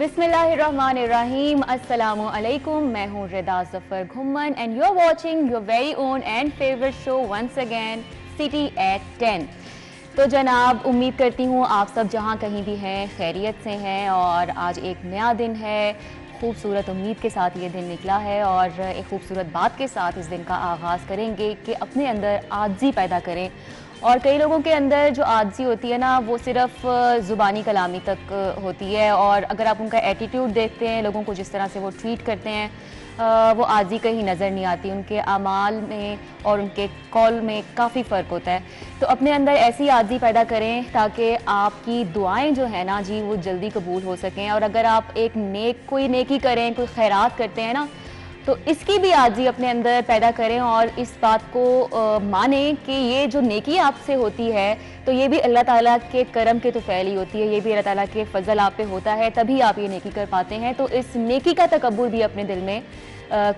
बिस्मिल्लाहिर्रहमानिर्रहीम, अस्सलामु अलैकुम। मैं हूँ Rida Zafar Ghumman and you are watching your very own and favourite show once again City at 10। तो जनाब, उम्मीद करती हूँ आप सब जहाँ कहीं भी हैं खैरियत से हैं और आज एक नया दिन है। खूबसूरत उम्मीद के साथ ये दिन निकला है और एक खूबसूरत बात के साथ इस दिन का आगाज़ करेंगे कि अपने अंदर आजिज़ी पैदा करें। और कई लोगों के अंदर जो आजिज़ी होती है ना, वो सिर्फ ज़ुबानी कलामी तक होती है और अगर आप उनका एटीट्यूड देखते हैं, लोगों को जिस तरह से वो ट्रीट करते हैं, वो आजिज़ी कहीं नज़र नहीं आती। उनके अमाल में और उनके कॉल में काफ़ी फ़र्क होता है। तो अपने अंदर ऐसी आजिज़ी पैदा करें ताकि आपकी दुआएं जो है ना जी, वो जल्दी कबूल हो सकें। और अगर आप एक कोई नेकी करें, कोई खैरात करते हैं ना, तो इसकी भी आजिज़ी अपने अंदर पैदा करें और इस बात को माने कि ये जो नेकी आपसे होती है तो ये भी अल्लाह ताला के करम के तोफ़ैल ही होती है, ये भी अल्लाह ताला के फजल आप पे होता है, तभी आप ये नेकी कर पाते हैं। तो इस नेकी का तकब्बुर भी अपने दिल में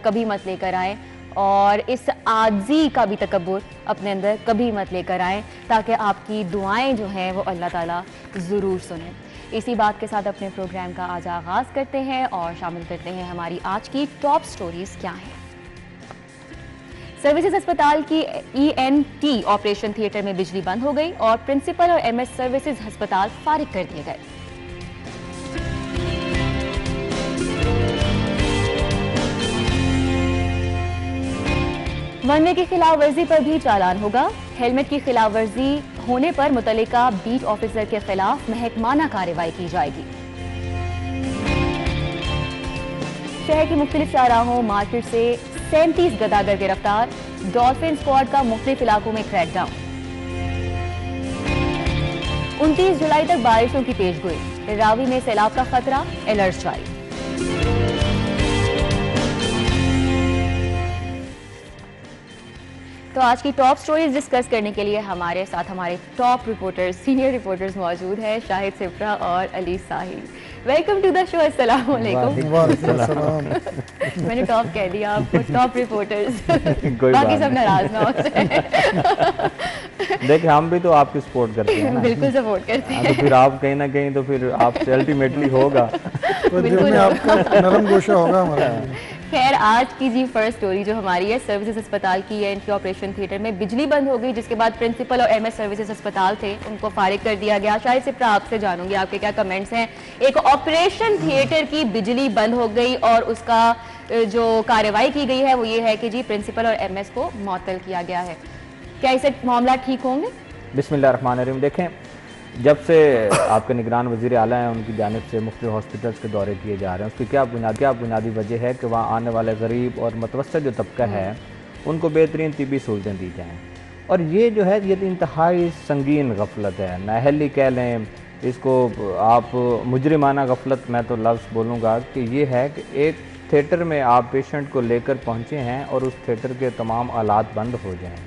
कभी मत लेकर आएँ और इस आजिज़ी का भी तकब्बुर अपने अंदर कभी मत लेकर आएँ, ताकि आपकी दुआएं जो हैं वो अल्लाह ताला ज़रूर सुने। इसी बात के साथ अपने प्रोग्राम का आज आगाज़ करते हैं और शामिल करते हैं हमारी आज की टॉप स्टोरीज क्या हैं। सर्विसेज अस्पताल की ENT ऑपरेशन थिएटर में बिजली बंद हो गई और प्रिंसिपल और MS सर्विसेज अस्पताल फारिग कर दिए गए। वन वे की खिलाफ वर्जी पर भी चालान होगा। हेलमेट की खिलाफ वर्जी होने पर मुतल्लिका बीट ऑफिसर के खिलाफ महकमाना कार्रवाई की जाएगी। शहर की मुख्तलिफ शाहराहों मार्केट से 37 गदागर गिरफ्तार। डॉल्फिन स्क्वाड का मुख्तलिफ इलाकों में क्रैकडाउन। 29 जुलाई तक बारिशों की पेशगोई। रावी में सैलाब का खतरा, अलर्ट जारी। तो आज की टॉप स्टोरीज डिस्कस करने के लिए हमारे साथ हमारे टॉप रिपोर्टर्स, सीनियर रिपोर्टर्स मौजूद हैं, शाहिद सिफ्रा और Ali Sahil. Welcome to the show. अस्सलाम वालेकुम। मैंने टॉप कह दिया आपको, टॉप रिपोर्टर्स। बाकी सब नाराज ना हो जाए। देखिए, हम भी तो आपकी सपोर्ट करते हैं ना। बिल्कुल सपोर्ट करते हैं। तो फिर आप कहीं ना कहीं तो फिर आपसे अल्टीमेटली होगा, तो दिल में आपका नरम गोशा होगा हमारा। खैर, आज की जी फर्स्ट स्टोरी जो हमारी है, सर्विसेज अस्पताल की ENT ऑपरेशन थिएटर में बिजली बंद हो गई, जिसके बाद प्रिंसिपल और MS सर्विसेज अस्पताल थे उनको फारिग कर दिया गया। शायद सिर्फ आपसे जानूंगी आपके क्या कमेंट्स हैं। एक ऑपरेशन थिएटर की बिजली बंद हो गई और उसका जो कार्रवाई की गई है वो ये है कि जी प्रिंसिपल और MS को मुअत्तल किया गया है। क्या इससे मामला ठीक होंगे? बिस्मिल्लाहिर्रहमानिर्रहीम। देखें, जब से आपके निगरान वज़ीर आला हैं, उनकी जानिब से मुख्तलिफ हॉस्पिटल्स के दौरे किए जा रहे हैं, उसकी क्या बुनियादी वजह है कि वहाँ आने वाले गरीब और मुतवस्सित जो तबका है उनको बेहतरीन तिब्बी सहूलतें दी जाएँ। और ये जो है ये इंतहाई संगीन गफलत है, नाअहली कह लें इसको आप, मुजरिमाना गफलत मैं तो लफ्ज़ बोलूँगा कि ये है कि एक थिएटर में आप पेशेंट को लेकर पहुँचे हैं और उस थिएटर के तमाम आलात बंद हो जाएँ,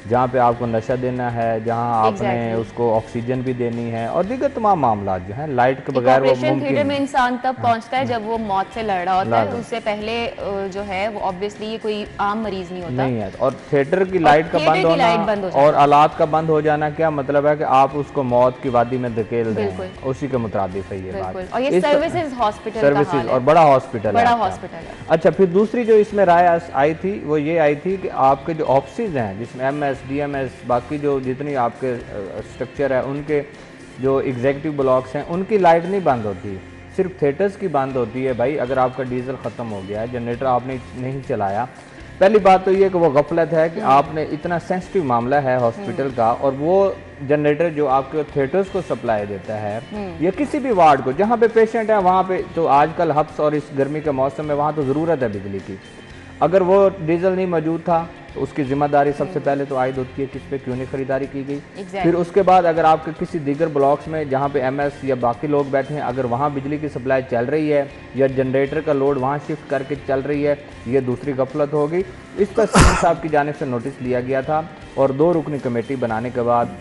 जहाँ पे आपको नशा देना है, जहाँ आपने उसको ऑक्सीजन भी देनी है और दीगर तमाम मामला जो हैं लाइट के बगैर वो मुमकिन थिएटर में इंसान तब पहुँचता है जब वो मौत से लड़ रहा होता है। उससे पहले जो है वो ऑब्वियसली ये कोई आम मरीज नहीं होता। नहीं है। और थिएटर की लाइट का बंद होना और आलात का बंद हो जाना क्या मतलब है कि आप उसको मौत की वादी में धकेल रहे हैं, उसी के मुताबिक है ये बात। और ये सर्विसेज हॉस्पिटल सर्विसेज और बड़ा हॉस्पिटल है। अच्छा, फिर दूसरी जो इसमें राय आई थी वो ये आई थी कि आपके जो ऑफिस हैं जिसमें MS DMS बाकी जो जितनी आपके स्ट्रक्चर है उनके जो एग्जीक्यूटिव ब्लॉक्स हैं उनकी लाइट नहीं बंद होती, सिर्फ थिएटर्स की बंद होती है। भाई, अगर आपका डीजल ख़त्म हो गया है, जनरेटर आपने नहीं चलाया, पहली बात तो ये कि वो गफलत है कि आपने इतना सेंसिटिव मामला है हॉस्पिटल का और वो जनरेटर जो आपके थिएटर्स को सप्लाई देता है या किसी भी वार्ड को जहाँ पे पेशेंट है वहाँ पे, तो आजकल हब्स और इस गर्मी के मौसम में वहाँ तो ज़रूरत है बिजली की। अगर वो डीजल नहीं मौजूद था तो उसकी जिम्मेदारी सबसे पहले तो आयद होती है किस पे, क्यों नहीं खरीदारी की गई। फिर उसके बाद अगर आपके किसी दीगर ब्लॉक्स में जहाँ पे MS या बाकी लोग बैठे हैं, अगर वहाँ बिजली की सप्लाई चल रही है या जनरेटर का लोड वहाँ शिफ्ट करके चल रही है, ये दूसरी गफलत होगी। इस पर सीएम साहब की जानिब से नोटिस लिया गया था और 2 रुकनी कमेटी बनाने के बाद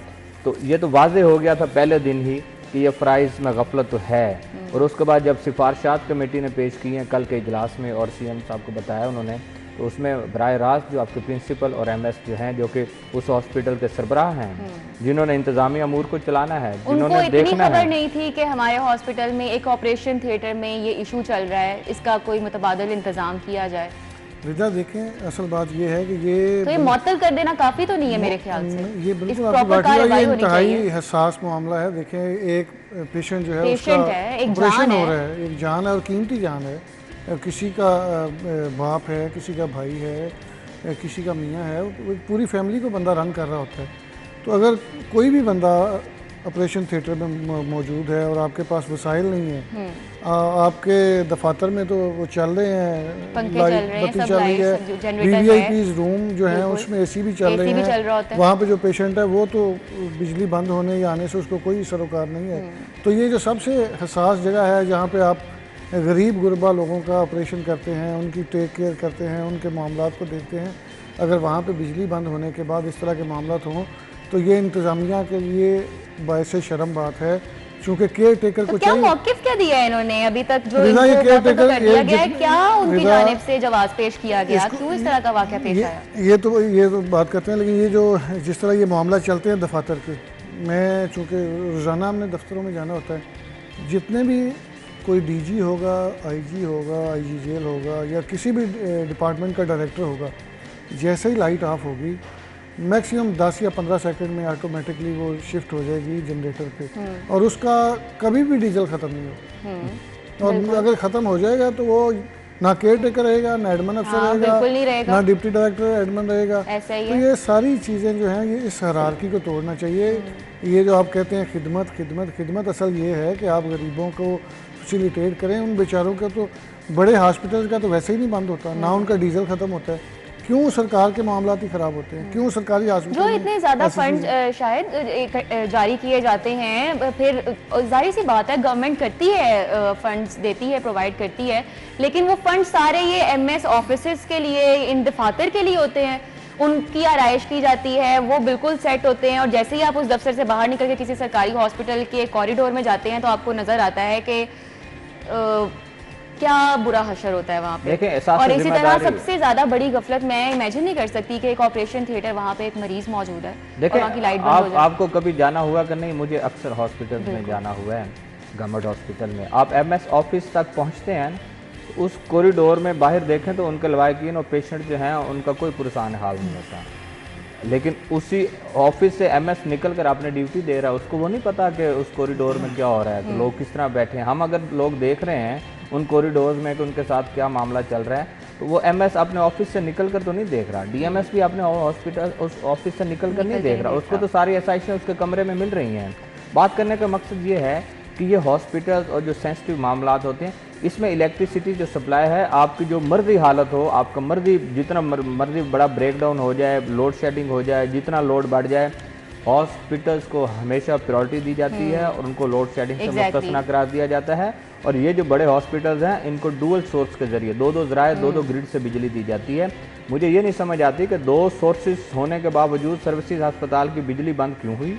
तो ये तो वाज़ेह हो गया था पहले दिन ही कि ये फ़राइज़ में गफलत तो है। और उसके बाद जब सिफारशात कमेटी ने पेश की हैं कल के इजलास में और CM साहब को बताया उन्होंने तो उसमें बराह रास्त जो आपके प्रिंसिपल और एमएस जो हैं, जो कि उस हॉस्पिटल के सरबराह हैं, जिन्होंने इंतजामी अमूर को चलाना है, जिन्होंने देखना है। खबर नहीं थी कि हमारे हॉस्पिटल में एक ऑपरेशन थिएटर में ये इशू चल रहा है, इसका कोई मुतबादल इंतजाम किया जाए। रिदा देखें, असल बात ये है कि ये तो ये मुअत्तल कर देना काफ़ी तो नहीं है मेरे ख्याल से। ये बिल्कुल आपकी बात है, ये इंतहाई हसास मामला है। देखें, एक पेशेंट जो है उसका ऑपरेशन हो रहा है, एक जान है और कीमती जान है। किसी का बाप है, किसी का भाई है, किसी का मियाँ है, पूरी फैमिली को बंदा रन कर रहा होता है। तो अगर कोई भी बंदा ऑपरेशन थिएटर में मौजूद है और आपके पास वसाइल नहीं है, आपके दफातर में तो वो चल रहे हैं, लाइट बत्ती चल रही है, वीवीआईपी रूम जो है उसमें एसी भी चल रहे हैं, वहाँ पे जो पेशेंट है वो तो बिजली बंद होने या आने से उसको कोई सरोकार नहीं है। तो ये जो सबसे हसास जगह है जहाँ पे आप गरीब गुरबा लोगों का ऑपरेशन करते हैं, उनकी टेक केयर करते हैं, उनके मामलात को देखते हैं, अगर वहाँ पे बिजली बंद होने के बाद इस तरह के मामलात हों तो ये इंतज़ामिया के लिए बायस शर्म बात है, चूँकि केयर टेकर को चाहिए। मौक़िफ़ क्या दिया है इन्होंने अभी तक जो केयर टेकर दिया गया है, क्या उनकी जानिब से जवाब पेश किया गया, क्यों इस तरह का वाक़या पेश आया? ये तो बात करते हैं, लेकिन ये जो जिस तरह ये मामला चलते हैं दफातर के, मैं चूँकि रोज़ाना हमने दफ्तरों में जाना होता है, जितने भी कोई डीजी होगा, आईजी होगा, आईजी जेल होगा या किसी भी डिपार्टमेंट का डायरेक्टर होगा, जैसे ही लाइट ऑफ होगी मैक्सिमम 10 या 15 सेकंड में ऑटोमेटिकली वो शिफ्ट हो जाएगी जनरेटर पे, और उसका कभी भी डीजल ख़त्म नहीं हो। और अगर ख़त्म हो जाएगा तो वो ना केयर टेकर रहेगा, ना एडमिन अफसर रहेगा, ना डिप्टी डायरेक्टर एडमिन रहेगा। तो ये सारी चीज़ें जो हैं, ये इस हायरार्की को तोड़ना चाहिए। ये जो आप कहते हैं खिदमत खिदमत खिदमत, असल ये है कि आप गरीबों को फैसिलिटेट करें। उन बेचारों का तो बड़े हॉस्पिटल का तो वैसे ही नहीं बंद होता, ना उनका डीजल ख़त्म होता है, क्यों सरकार के मामलात ही ख़राब होते हैं, क्यों सरकारी हॉस्पिटल जो इतने ज़्यादा फंड शायद जारी किए जाते हैं, फिर जाहिर सी बात है गवर्नमेंट करती है, फंड्स देती है, प्रोवाइड करती है, लेकिन वो फंड सारे ये एमएस ऑफिसेस के लिए, इन दफातर के लिए होते हैं, उनकी आराइश की जाती है, वो बिल्कुल सेट होते हैं, और जैसे ही आप उस दफ्तर से बाहर निकल के किसी सरकारी हॉस्पिटल के कॉरिडोर में जाते हैं तो आपको नज़र आता है कि क्या बुरा हशर होता है वहाँ पे। और इसी तरह सबसे ज्यादा बड़ी गफलत मैं इमेजिन नहीं कर सकती कि एक ऑपरेशन थिएटर वहाँ पे एक मरीज मौजूद है, देखिए आपको कभी जाना हुआ कि नहीं, मुझे अक्सर हॉस्पिटल में जाना हुआ है, गवर्नमेंट हॉस्पिटल में आप एमएस ऑफिस तक पहुँचते हैं, उस कॉरिडोर में बाहर देखें तो उनके लवाकिन और पेशेंट जो हैं उनका कोई परेशान हाल नहीं होता, लेकिन उसी ऑफिस से एमएस निकल कर अपने ड्यूटी दे रहा है, उसको वो नहीं पता कि उस कॉरिडोर में क्या हो रहा है, तो लोग किस तरह बैठे हैं। हम अगर लोग देख रहे हैं उन कॉरिडोर्स में कि उनके साथ क्या मामला चल रहा है, तो वो एमएस अपने ऑफिस से निकल कर तो नहीं देख रहा, डीएमएस भी अपने हॉस्पिटल उस ऑफिस से निकल कर नहीं देख रहा, उसको तो सारी आसाइशें उसके कमरे में मिल रही हैं। बात करने का मकसद ये है कि ये हॉस्पिटल और जो सेंसिटिव मामलात होते हैं, इसमें इलेक्ट्रिसिटी जो सप्लाई है, आपकी जो मर्जी हालत हो, आपका मर्जी जितना मर्जी बड़ा ब्रेकडाउन हो जाए, लोड शेडिंग हो जाए, जितना लोड बढ़ जाए, हॉस्पिटल्स को हमेशा प्रायोरिटी दी जाती है और उनको लोड शेडिंग से मुस्तस्ना करार दिया जाता है। और ये जो बड़े हॉस्पिटल्स हैं इनको डुअल सोर्स के जरिए दो ज़राए दो ग्रिड से बिजली दी जाती है। मुझे ये नहीं समझ आती कि 2 सोर्सेज होने के बावजूद सर्विसेज अस्पताल की बिजली बंद क्यों हुई।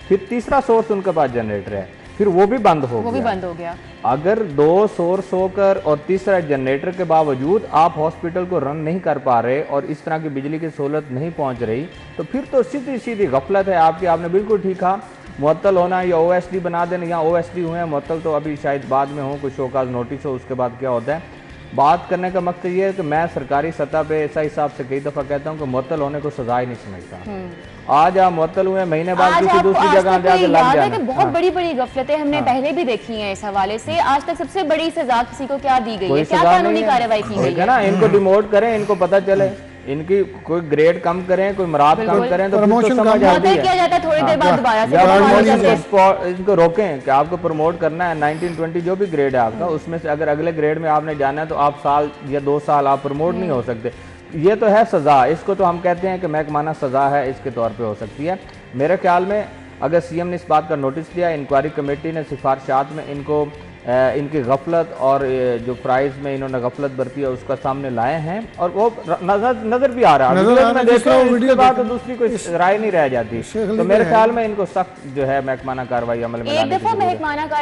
फिर तीसरा सोर्स उनके पास जनरेटर है, फिर वो भी बंद हो गया। अगर 2 सोर्स होकर और तीसरा जनरेटर के बावजूद आप हॉस्पिटल को रन नहीं कर पा रहे और इस तरह की बिजली की सहूलत नहीं पहुंच रही, तो फिर तो सीधी सीधी गफलत है आपकी। आपने बिल्कुल ठीक कहा, मुअत्तल होना या ओएसडी बना देना, या ओएसडी हुए हैं, मुअत्तल तो अभी शायद बाद में हो, कोई शोकाज नोटिस हो, उसके बाद क्या होता है। बात करने का मकसद ये है कि मैं सरकारी सतह पे ऐसा हिसाब से कई दफ़ा कहता हूँ कि मुअत्तल होने को सजा ही नहीं समझता। आज आप मुअत्तल हुए, महीने बाद किसी दूसरी जगह जाके लग जाना। बहुत बड़ी बड़ी गफलतें हमने पहले भी देखी हैं इस हवाले से। आज तक सबसे बड़ी सजा किसी को क्या दी गई है, क्या कानूनी कार्रवाई की गई है ना? इनको डिमोट करें, इनको पता चले, इनकी कोई ग्रेड कम करें, कोई मराद कम करें, तो प्रमोशन समझ आती है। किया जाता है थोड़ी देर बाद दोबारा से इनको रोकें कि आपको प्रमोट करना है 1920 जो भी ग्रेड है आपका, उसमें से अगर अगले ग्रेड में आपने जाना है तो आप साल या 2 साल आप प्रमोट नहीं हो सकते। ये तो है सज़ा, इसको तो हम कहते हैं कि महकमाना सज़ा है, इसके तौर पे हो सकती है। मेरे ख्याल में अगर सीएम ने इस बात का नोटिस दिया, इंक्वायरी कमेटी ने सिफारिशात में इनको इनकी गफलत और जो प्राइस में इन्होंने गफलत बरती है उसका सामने लाए हैं, और वो नजर भी आ रहा है। मैं देख रहा हूँ उसके बाद तो दूसरी कोई राय नहीं रह जाती। तो मेरे ख्याल में इनको सख्त जो है महकमाना कार्रवाई अमल में लाने की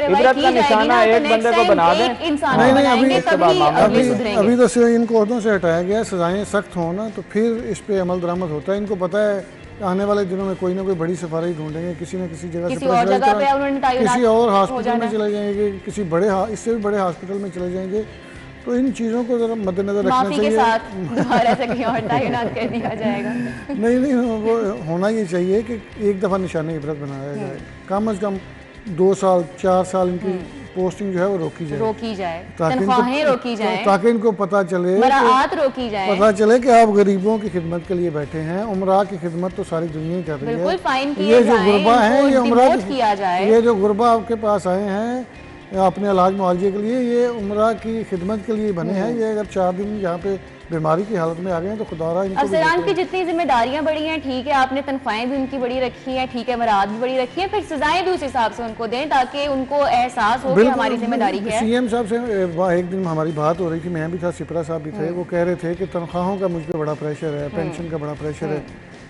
इबरत का निशाना एक बंदे को बना दें। अभी तो इनको अहदों से हटाया गया, सजाएं सख्त हो ना तो फिर इस पे अमल दरामद होता है। इनको पता है आने वाले दिनों में कोई ना कोई बड़ी सिफारिश ढूंढेंगे, किसी न किसी जगह से किसी और हॉस्पिटल में चले जाएंगे, किसी बड़े इससे भी बड़े हॉस्पिटल में चले जाएंगे। तो इन चीज़ों को जरा मद्देनजर रखना चाहिए। नहीं वो होना ये चाहिए कि एक दफ़ा निशान इबरत बनाया जाए, कम अज़ कम 2 साल 4 साल इनकी पोस्टिंग जो है वो रोकी जाए, ताकि इनको पता चले पता चले कि आप गरीबों की खिदमत के लिए बैठे हैं। उमरा की खिदमत तो सारी दुनिया ही कर रही है। ये जो गुरबा है, ये उमरा ये जो गुरबा आपके पास आए हैं अपने इलाज मुआवजे के लिए, ये उमरा की खिदमत के लिए बने हैं। ये अगर 4 दिन यहाँ पे बीमारी की हालत में आ गए हैं तो खुदारा इनको अफसरान की जितनी जिम्मेदारियां बढ़ी हैं, ठीक है, आपने तनख्वाहें भी उनकी बड़ी रखी हैं, ठीक है, मराद भी बड़ी रखी है, फिर सजाएं भी उस हिसाब से उनको दें ताकि उनको एहसास हो कि हमारी जिम्मेदारी क्या है। सीएम साहब से एक दिन हमारी बात हो रही थी, मैं भी था, सिपरा साहब भी थे। वो कह रहे थे कि तनख्वाहों का मुझ पर बड़ा प्रेशर है, पेंशन का बड़ा प्रेशर है,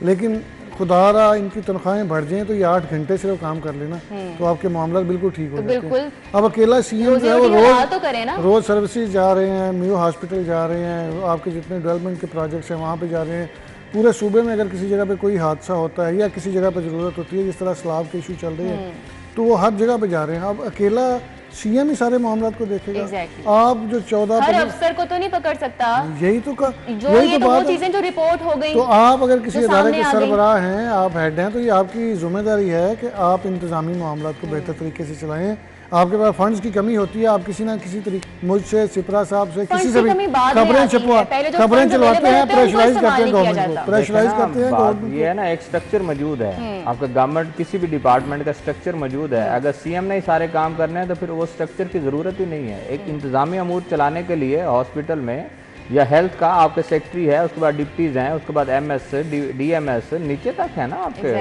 लेकिन खुदारा इनकी तनख्वाहें बढ़ जाएं तो ये 8 घंटे सिर्फ काम कर लेना तो आपके मामला बिल्कुल ठीक हो जाते हैं। अब अकेला सीएम जो है वो रोज सर्विसेज जा रहे हैं, मियो हॉस्पिटल जा रहे हैं, आपके जितने डेवलपमेंट के प्रोजेक्ट्स हैं वहाँ पे जा रहे हैं। पूरे सूबे में अगर किसी जगह पे कोई हादसा होता है या किसी जगह पे ज़रूरत होती है, जिस तरह सैलाब के इशू चल रहे हैं, तो वो हर जगह पे जा रहे हैं। अब अकेला सीएम ही सारे मामलों को देखेगा। आप जो 14 हर अफसर को तो नहीं पकड़ सकता। यही तो वो चीजें जो रिपोर्ट हो गई, तो आप अगर किसी इदारे के सरबराह हैं, आप हेड हैं, तो ये आपकी जिम्मेदारी है कि आप इंतजामी मामलों को बेहतर तरीके से चलाएं। आपके पास फंड्स की कमी होती है, आप किसी ना किसी तरीके मुझसे, सिपरा साहब से, किसी से भी खबरें चलवाते हैं, प्रेशराइज करते हैं गवर्नमेंट को, प्रेशराइज करते हैं। ये है ना, एक स्ट्रक्चर मौजूद है आपका, गवर्नमेंट किसी भी डिपार्टमेंट का स्ट्रक्चर मौजूद है। अगर सीएम ने सारे काम करने हैं तो फिर वो स्ट्रक्चर की जरूरत ही नहीं है। एक इंतजामी अमूर चलाने के लिए हॉस्पिटल में या हेल्थ का आपके सेक्रेटरी है, उसके बाद डिप्टीज हैं, उसके बाद एमएस, डीएमएस, नीचे तक है ना आपके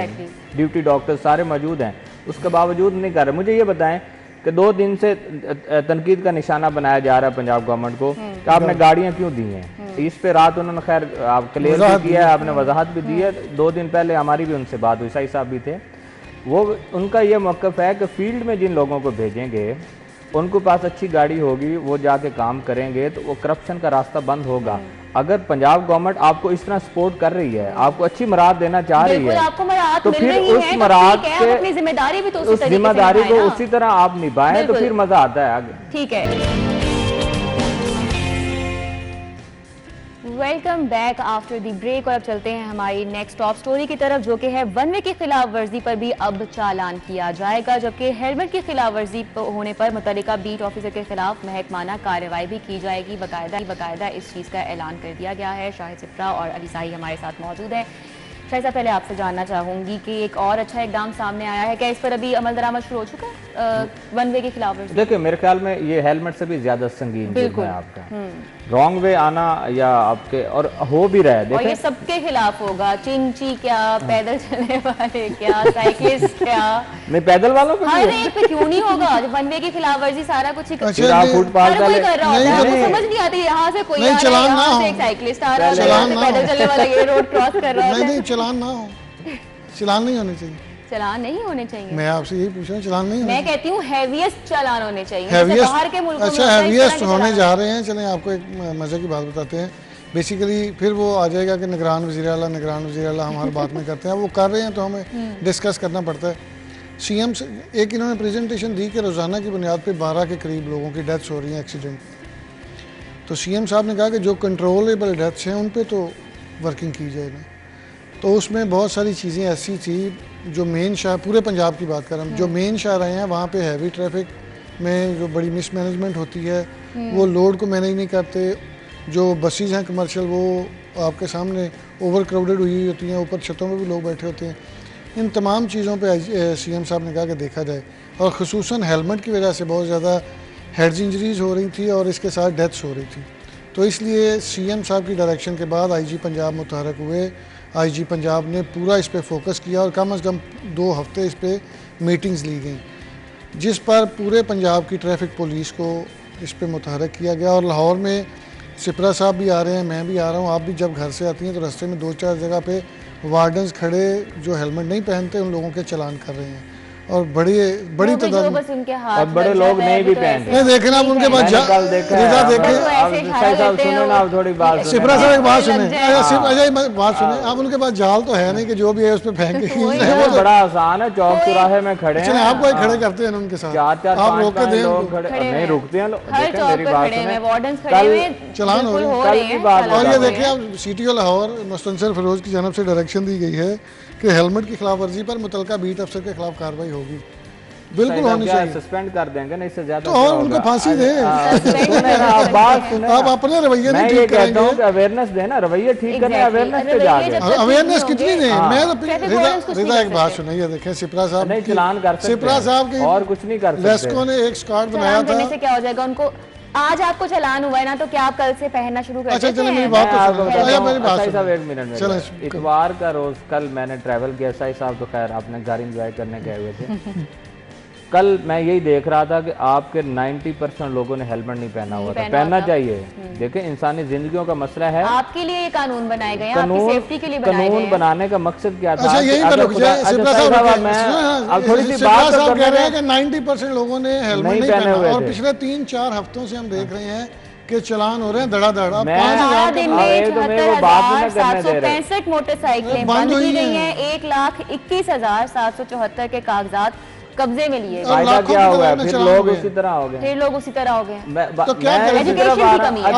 ड्यूटी डॉक्टर सारे मौजूद हैं। उसके बावजूद नहीं कर रहे। मुझे ये बताएं कि 2 दिन से तनकीद का निशाना बनाया जा रहा है पंजाब गवर्नमेंट को कि आपने गाड़ियां क्यों दी हैं। इस पे रात उन्होंने खैर आप क्लियर भी किया है, आपने वजाहत भी दी है। 2 दिन पहले हमारी भी उनसे बात हुई, सही साहब भी थे। वो उनका ये मौक़िफ़ है कि फील्ड में जिन लोगों को भेजेंगे उनके पास अच्छी गाड़ी होगी, वो जाके काम करेंगे तो वो करप्शन का रास्ता बंद होगा। अगर पंजाब गवर्नमेंट आपको इस तरह सपोर्ट कर रही है, आपको अच्छी मराद देना चाह रही है, तो फिर उस मराद के उस जिम्मेदारी को उसी तरह आप निभाएं तो फिर मजा आता है आगे। ठीक है, welcome back after the break. और अब चलते हैं हमारी नेक्स्ट टॉप स्टोरी की तरफ, जो कि है वन वे की खिलाफ वर्जी पर भी अब चालान किया जाएगा, जबकि हेलमेट की खिलाफ वर्जी होने पर मुतल्लिका बीट ऑफिसर के खिलाफ महकमाना कार्रवाई भी की जाएगी। बाकायदा इस चीज़ का ऐलान कर दिया गया है। शाहिद सिप्रा और अली साही हमारे साथ मौजूद है। शाहिद साहब, पहले आपसे जानना चाहूंगी कि एक और अच्छा इकदाम सामने आया है, क्या इस पर अभी अमल दरामद शुरू हो चुका है वन वे के खिलाफ? देखिए, मेरे ख्याल में ये हेलमेट से भी ज्यादा संगीन है आपका रॉन्ग वे आना या आपके, और हो भी रहा है। और ये सबके खिलाफ होगा, चिंची क्या, पैदल चलने वाले क्या, साइकिलिस्ट क्या, नहीं पैदल वालों पे हर एक पे क्यों नहीं होगा? वन वे की खिलाफ वर्जी सारा कुछ फुटपाथ कर रहा होता है, समझ नहीं आती। यहाँ से कोई आ रहा है, यहाँ से एक साइकिलिस्ट आ रहा है, पैदल चलने वाला ये रोड क्रॉस कर रहा है। चलान ना हो, चलान नहीं होने चाहिए, चलान नहीं होने चाहिए। मैं आपसे यही पूछ रहा हूँ, चलान नहीं। मैं कहती हूँ हैवियस्ट चलान होने चाहिए, बाहर के मुल्कों में। अच्छा, हैवियस्ट होने जा रहे हैं। चलें आपको एक मजे की बात बताते हैं। बेसिकली फिर वो आ जाएगा कि निगरान वज़ीर आला हम हर बात में करते हैं। वो कर रहे हैं तो हमें डिस्कस करना पड़ता है। सीएम से एक इन्होंने प्रेजेंटेशन दी कि रोज़ाना की बुनियाद पर 12 के करीब लोगों की डेथ्स हो रही हैं एक्सीडेंट। तो सीएम साहब ने कहा कि जो कंट्रोलेबल डेथ्स हैं उन पर तो वर्किंग की जाएगी। तो उसमें बहुत सारी चीज़ें ऐसी थी जो मेन शाह, पूरे पंजाब की बात कर रहा हूँ, जो मेन शाह रहे हैं वहाँ पे हैवी ट्रैफिक में जो बड़ी मिसमैनेजमेंट होती है, वो लोड को मैनेज नहीं करते। जो बसेज हैं कमर्शियल, वो आपके सामने ओवर क्राउडेड हुई होती हैं, ऊपर छतों में भी लोग बैठे होते हैं। इन तमाम चीज़ों पे सीएम साहब ने कहा कि देखा जाए, और ख़ुसूसन हेलमेट की वजह से बहुत ज़्यादा हेड्स इंजरीज़ हो रही थी और इसके साथ डेथ्स हो रही थी। तो इसलिए सीएम साहब की डायरेक्शन के बाद आईजी पंजाब मुतहरक हुए। आईजी पंजाब ने पूरा इस पे फोकस किया और कम से कम 2 हफ्ते इस पे मीटिंग्स ली गई। जिस पर पूरे पंजाब की ट्रैफिक पुलिस को इस पे मुतहरक किया गया। और लाहौर में सिपरा साहब भी आ रहे हैं, मैं भी आ रहा हूँ, आप भी जब घर से आती हैं तो रास्ते में 2-4 जगह पे वार्डन्स खड़े जो हेलमेट नहीं पहनते उन लोगों के चालान कर रहे हैं और बड़ी तादाद और बड़े लोग नहीं भी पहनते। नहीं देखे ना आप उनके बाद रिदा देखे थोड़ी बात सिपरा साहब एक बात सुने, अजय बात सुने, आप उनके पास जाल तो है नहीं कि जो भी है उस पर फेंक के वो बड़ा आसान है, चौक चौराहे में खड़े हैं, आपको खड़े करते हैं उनके साथ, 4-4 आप रोक के दें, नहीं रुकते हैं लोग, मेरी बात सुने, चलान हो रहा है। और ये देखिए आप CTO लाहौर मुस्तनसर फिरोज की जानब से डायरेक्शन दी गई है कि हेलमेट की खिलाफ वर्जी पर मुतलका बीट अफसर के खिलाफ कार्रवाई होगी, बिल्कुल होनी चाहिए। सस्पेंड कर देंगे ना, इससे ज्यादा तो और उनको फांसी दे। आप अपने रवैये नहीं ठीक करेंगे, अवेयरनेस देना, रवैये ठीक करना, अवेयरनेस पे जाके अवेयरनेस कितनी दें। मैं तो रिदा एक बात सुनिए, देखें सिपरा साहब नहीं चलान कर सकते, सिपरा साहब के और कुछ नहीं कर सकते। लेस्को ने एक स्क्वाड बनाया था, से क्या हो जाएगा उनको, आज आपको चलान हुआ है ना, तो क्या आप कल से पहनना शुरू कर देते हैं? अच्छा चलिए मेरी बात साहब एक मिनट, इतवार का रोज कल मैंने ट्रैवल किया, साई साहब तो खैर अपने घर एंजॉय करने गए हुए थे। कल मैं यही देख रहा था कि आपके 90% लोगों ने हेलमेट नहीं पहना हुआ था, पहनना चाहिए। देखें इंसानी जिंदगियों का मसला है, आपके लिए ये कानून बनाए गए हैं, आपकी सेफ्टी के लिए बनाए गए हैं। कानून बनाने का मकसद क्या था? अच्छा यही अब थोड़ी सी बात कह रहे हैं कि 90% लोगों ने हेलमेट नहीं पहना और पिछले 3-4 हफ्तों से हम देख रहे हैं कि चलान हो रहे हैं धड़ाधड़। 765 मोटरसाइकिलें बंद की गई हैं, 1,21,774 के कागजात कब्जे में लिए। क्या हुआ है? फिर लोग उसी तरह हो गए, तो क्या एजुकेशन की कमी है।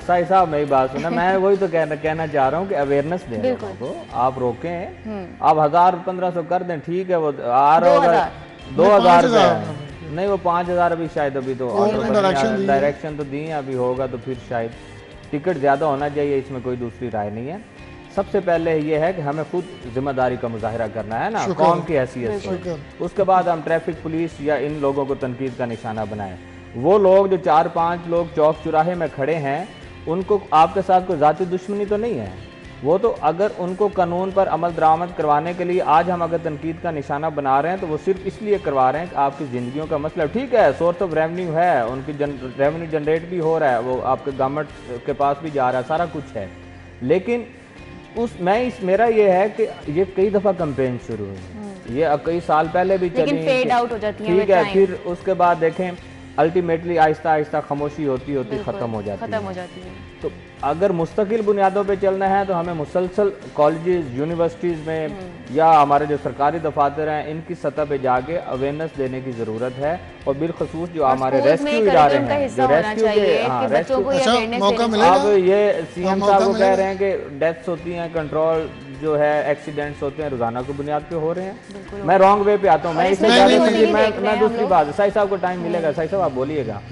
साई साहब मेरी बात सुना, मैं वही तो कहना चाह रहा हूँ कि अवेयरनेस दें लोगों को, आप रोकें, आप 1000-1500 कर दें, ठीक है, वो आ रहा होगा 2000 नहीं, वो 5000 अभी शायद, अभी तो डायरेक्शन तो दी है, अभी होगा तो फिर शायद टिकट ज्यादा होना चाहिए, इसमें कोई दूसरी राय नहीं है। सबसे पहले ये है कि हमें खुद जिम्मेदारी का मुजाहिरा करना है ना, कौम की हैसियत से, उसके बाद हम ट्रैफिक पुलिस या इन लोगों को तनकीद का निशाना बनाएं। वो लोग जो 4-5 लोग चौक चौराहे में खड़े हैं, उनको आपके साथ कोई जाती दुश्मनी तो नहीं है, वो तो अगर उनको कानून पर अमल दरामद करवाने के लिए आज हम अगर तनकीद का निशाना बना रहे हैं तो वो सिर्फ इसलिए करवा रहे हैं कि आपकी ज़िंदगियों का मसला, ठीक है, सोर्स ऑफ रेवेन्यू है, उनकी रेवेन्यू जनरेट भी हो रहा है, वो आपके गवर्नमेंट के पास भी जा रहा है, सारा कुछ है, लेकिन मेरा ये है कि ये कई दफ़ा कैंपेन शुरू हुई, ये अब कई साल पहले भी चली, फेड आउट हो जाती है, ठीक है, फिर उसके बाद देखें अल्टीमेटली आहिस्ता आहिस्ता खामोशी होती ख़त्म हो जाती है। तो अगर मुस्तकिल बुनियादों पे चलना है तो हमें मुसलसल कॉलेजेस यूनिवर्सिटीज़ में या हमारे जो सरकारी दफातर हैं इनकी सतह पे जाके अवेयरनेस देने की ज़रूरत है, और बिलखसूस जो हमारे रेस्क्यू इदारे हैं, जो रेस्क्यू के अब ये CM साहब को कह रहे हैं कि डेथ्स होती हैं, कंट्रोल जो है एक्सीडेंट्स होते हैं रोजाना की बुनियाद पे हो रहे हैं। मैं रॉन्ग वे पे आता हूँ, मैं इससे मैं दूसरी बात, साई साहब को टाइम मिलेगा, साई साहब आप बोलिएगा।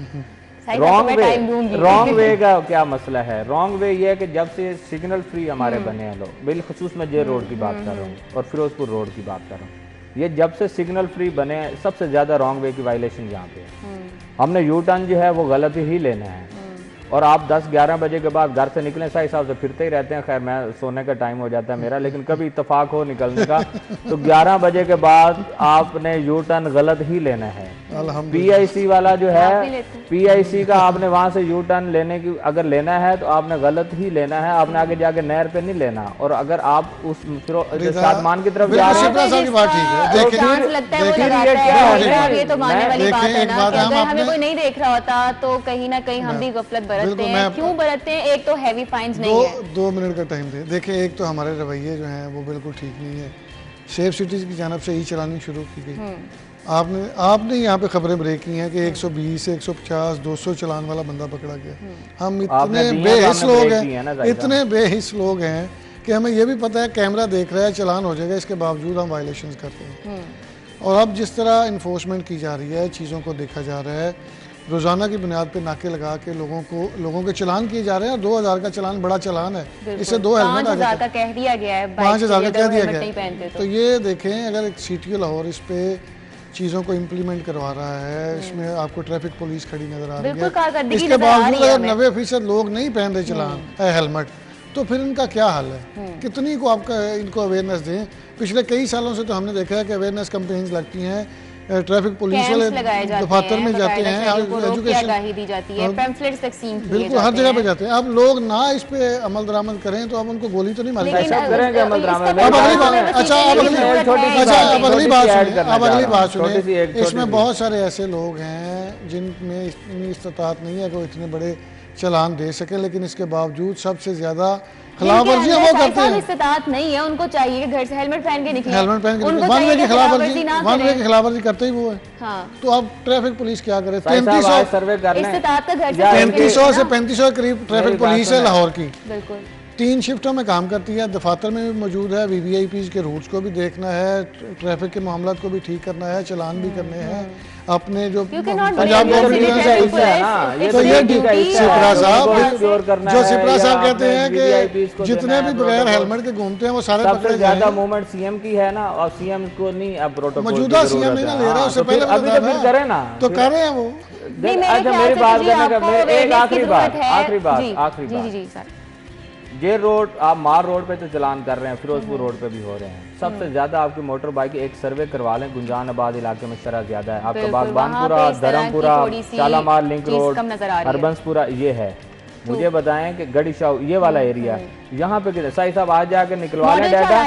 रॉन्ग वे का क्या मसला है? रॉन्ग वे ये है कि जब से सिग्नल फ्री हमारे बने हैं लोग, बिलखसूस मैं जे रोड की बात कर रहा हूँ और फिरोजपुर रोड की बात कर रहा हूँ, ये जब से सिग्नल फ्री बने सबसे ज्यादा रॉन्ग वे की वायलेशन यहाँ पे है। हमने यू टर्न जो है वो गलत ही लेना है, और आप 10-11 बजे के बाद घर से निकलें, साई साहब से फिरते ही रहते हैं, खैर मैं सोने का टाइम हो जाता है मेरा, लेकिन कभी इत्तेफाक हो निकलने का तो 11 बजे के बाद आपने यू टर्न गलत ही लेना है। PIC वाला जो है, PIC का आपने वहां से यू टर्न लेने की अगर लेना है तो आपने गलत ही लेना है, आपने आगे जाके नहर पे नहीं लेना। और अगर आप उस सादमान की तरफ जा रहे हैं, हमें कोई नहीं देख रहा होता तो कहीं ना कहीं हम भी गफलत बरतते हैं। क्यों बरतते हैं? एक तो हैवी फाइन्स नहीं है। 2 मिनट का टाइम दे। देखिए एक तो हमारे रवैये जो हैं वो बिल्कुल ठीक नहीं है। सेफ सिटीज की जानब से ई चलानी शुरू की गई। आपने यहाँ पे खबरें ब्रेक की हैं कि 120, 150, 200 चलान वाला बंदा पकड़ा गया। हम इतने बेहिस लोग हैं, इतने बेहिस लोग हैं कि हमें ये भी पता है कैमरा देख रहा है, चलान हो जाएगा, इसके बावजूद हम वायलेशंस करते हैं। और अब जिस तरह इन्फोर्समेंट की जा रही है, चीज़ों को देखा जा रहा है, रोज़ाना की बुनियाद पे नाके लगा के लोगों के चलान किए जा रहे हैं। 2000 का चलान बड़ा चलान है, इससे 2 हेलमेट 5000 का कह दिया गया है, 5000 का कह दिया गया है। तो ये देखें, अगर एक CTO लाहौर इस पे चीज़ों को इम्प्लीमेंट करवा रहा है, इसमें आपको ट्रैफिक पुलिस खड़ी नजर आ रही है, इसके बावजूद अगर 90% लोग नहीं पहन रहे चलान हेलमेट, तो फिर इनका क्या हाल है? कितनी को आपका इनको अवेयरनेस दें? पिछले कई सालों से तो हमने देखा है कि अवेयरनेस कैंपेन्स लगती हैं ट्रैफिक पुलिस वाले दफातर में जाते हैं, एजुकेशन दी जाती है, पैम्फलेट्स तकसीम किए बिल्कुल हर जगह पे जाते हैं। अब लोग ना इस पे अमल दरामद करें तो अब उनको गोली तो नहीं मारी करेंगे अमल दरामद। अब अगली बात सुनिए, इसमें बहुत सारे ऐसे लोग हैं जिनमें इतनी इस्तात नहीं है कि वो इतने बड़े चलान दे सके, लेकिन इसके बावजूद सबसे ज्यादा खिलाफवर्जियां वो करते हैं। इस्तात नहीं है, उनको चाहिए कि घर से हेलमेट पहन के निकले, हेलमेट पहन के निकले, वन वे की खिलाफवर्जी करते ही वो है। तो अब ट्रैफिक पुलिस क्या करे? 3300 से 3500 करीब ट्रैफिक पुलिस है लाहौर की, बिल्कुल 3 शिफ्टों में काम करती है, दफातर में भी मौजूद है, वीवीआईपी के रूट्स को भी देखना है, ट्रैफिक के मामला को भी ठीक करना है, चलान भी करने हैं अपने जो पंजाब गवर्नमेंट तो ये सिपरा साहब जो सिपरा साहब कहते हैं कि जितने भी बगैर हेलमेट के घूमते हैं वो सारे सबसे ज्यादा मूवमेंट सीएम की है ना, और सीएम को नहीं अब प्रोटोकॉल मौजूदा सीएम नहीं ना ले रहा, उससे पहले अभी तो फिर करे ना, तो कर रहे हैं वो। अच्छा मेरी बात करने का एक आखिरी बात, ये रोड आप मार रोड पे तो चलान कर रहे हैं, फिरोजपुर रोड पे भी हो रहे हैं। सबसे ज्यादा आपकी मोटर बाइक एक सर्वे करवा लें, गुंजानाबाद इलाके में शरह ज्यादा है, आपका बागबानपुरा, धर्मपुरा, शालामार लिंक रोड, हरबंसपुरा ये है। मुझे बताएं कि गड़ी शाह ये वाला एरिया यहाँ पे किधर साई साहब आज जाके निकलवा लें डाटा,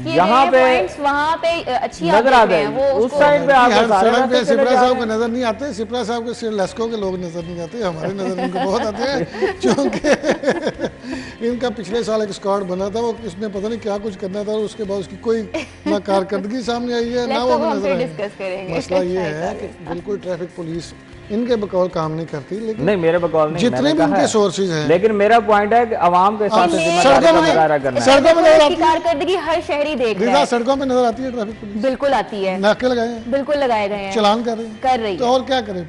यहाँ पे वहाँ पे अच्छी नजर आ गए, उस साइड पे आपको सड़क पे सिपरा साहब को नजर नहीं आते, सिपरा साहब के सिर्फ लस्को के लोग नजर नहीं आते, हमारे नजर इनको बहुत आते हैं क्योंकि इनका पिछले साल एक स्क्वाड बना था, वो इसने पता नहीं क्या कुछ करना था, उसके बाद उसकी कोई ना कारकर्दगी सामने आई है ना वो नजर आई। मसला ये है कि बिल्कुल ट्रैफिक पुलिस इनके बकौल काम नहीं करती, लेकिन नहीं मेरे बकौल नहीं, जितने भी इनके सोर्सेज हैं, लेकिन मेरा पॉइंट है कि आवाम के साथ सड़कों में कारकर्दगी हर शहरी देख रहा है, सड़कों में नजर आती है ट्रैफिक पुलिस, बिल्कुल आती है, नाके लगाए हैं, बिल्कुल लगाए गए हैं, चलान कर रही है, तो और क्या करें?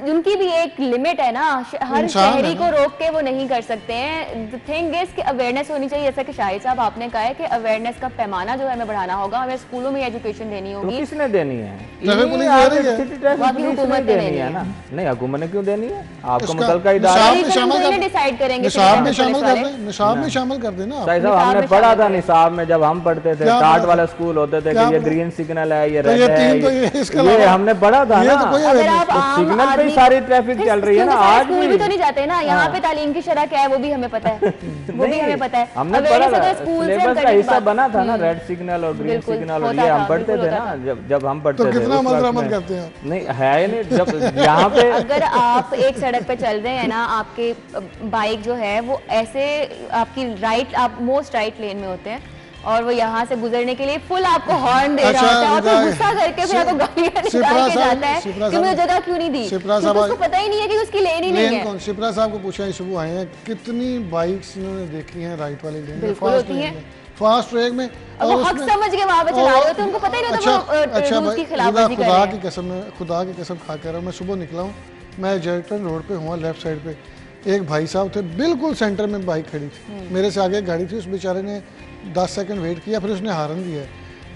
उनकी भी एक लिमिट है ना, हर शहरी को रोक के वो नहीं कर सकते हैं। द थिंग इज कि अवेयरनेस होनी चाहिए, जैसा कि शाहिद साहब आपने कहा है कि अवेयरनेस का पैमाना जो है हमें बढ़ाना होगा, हमें स्कूलों में एजुकेशन देनी होगी। तो किसने देनी है? हुकूमत ने देनी है ना, नहीं हुकूमत ने क्यों देनी है? आपको मुतलका इदारा डिसाइड करेंगे, निसाब में शामिल कर देना। हमने पढ़ा था निसाब में जब हम पढ़ते थे, टाट वाला स्कूल होते थे कि ये ग्रीन सिग्नल है, ये रेड है, ये हमने पढ़ा था ना, सिग्नल सारी ट्रैफिक चल रही है ना। आज भी तो नहीं जाते ना, यहाँ पे तालीम की शरह क्या है वो भी हमें पता है, वो भी हमें पता है। हमने पढ़ा सिलेबस का हिस्सा बना था ना, रेड सिग्नल और ग्रीन सिग्नल, और ये हम पढ़ते थे ना जब हम पढ़ते थे। कितना अमल करते हैं? नहीं है नहीं, जब यहाँ पे अगर आप एक सड़क पे चल रहे हैं ना, आपके बाइक जो है वो ऐसे आपकी राइट, आप मोस्ट राइट लेन में होते हैं और वो यहाँ से गुजरने के लिए फुल आपको हॉर्न दे रहा होता है और फिर गुस्सा करके फिर आपको गाड़ियाँ निकाल के जाता है कि मुझे जगह क्यों नहीं दी, क्योंकि उसको पता ही नहीं है कि उसकी लेन ही नहीं है। सिपरा साहब को पूछा, सुबह आए हैं, कितनी बाइक्स इन्होंने देखी हैं राइट वाली लेन में, फास्ट ट्रैक में, और वो हक समझ के वहाँ पे चला रहे होते हैं, उनको पता ही नहीं होता वो रूल्स की खिलाफवर्जी कर रहे हैं। खुदा की कसम खा कर मैं सुबह निकला हूँ, मैं जर्टन रोड पे हुआ, लेफ्ट साइड पे एक भाई साहब थे, बिल्कुल सेंटर में बाइक खड़ी थी, मेरे से आगे गाड़ी थी, उस बेचारे ने 10 सेकंड वेट किया, फिर उसने हारन दिया,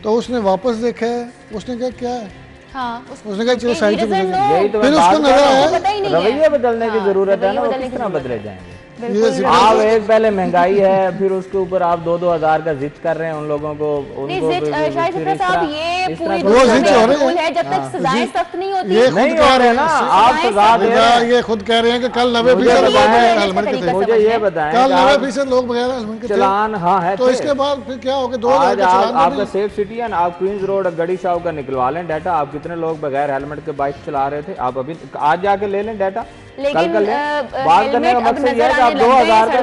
तो उसने वापस देखा है, उसने कहा क्या है, उसने कहा चलो साइड से गुजर जाए, फिर उसको नजर आया रवैये बदलने की जरूरत है ना, वो किस तरह बदले जाएंगे? आप एक पहले महंगाई है, फिर उसके ऊपर आप 2-2 हज़ार का जिद कर रहे हैं उन लोगों को, उनको ये पूरी रूल है, जब तक सजाएं सख्त नहीं होती नहीं हो रहे ना, आप सजा दे रहे हैं, ये खुद कह रहे हैं कि कल 90% हेलमेट के थे, मुझे ये बताएं कल 90% लोग बगैर हेलमेट के चलान हाँ है, तो इसके बाद फिर क्या हो गया? 2000 का चलान आपका सेफ सिटी है ना, आप क्वींस रोड गड़ी शाह का निकलवा लें डाटा, आप कितने लोग बगैर हेलमेट के बाइक चला ररे थे, आप अभी आज जाके ले लें डाटा, लेकिन बात करने का मकसद ये है कि आप 2000 का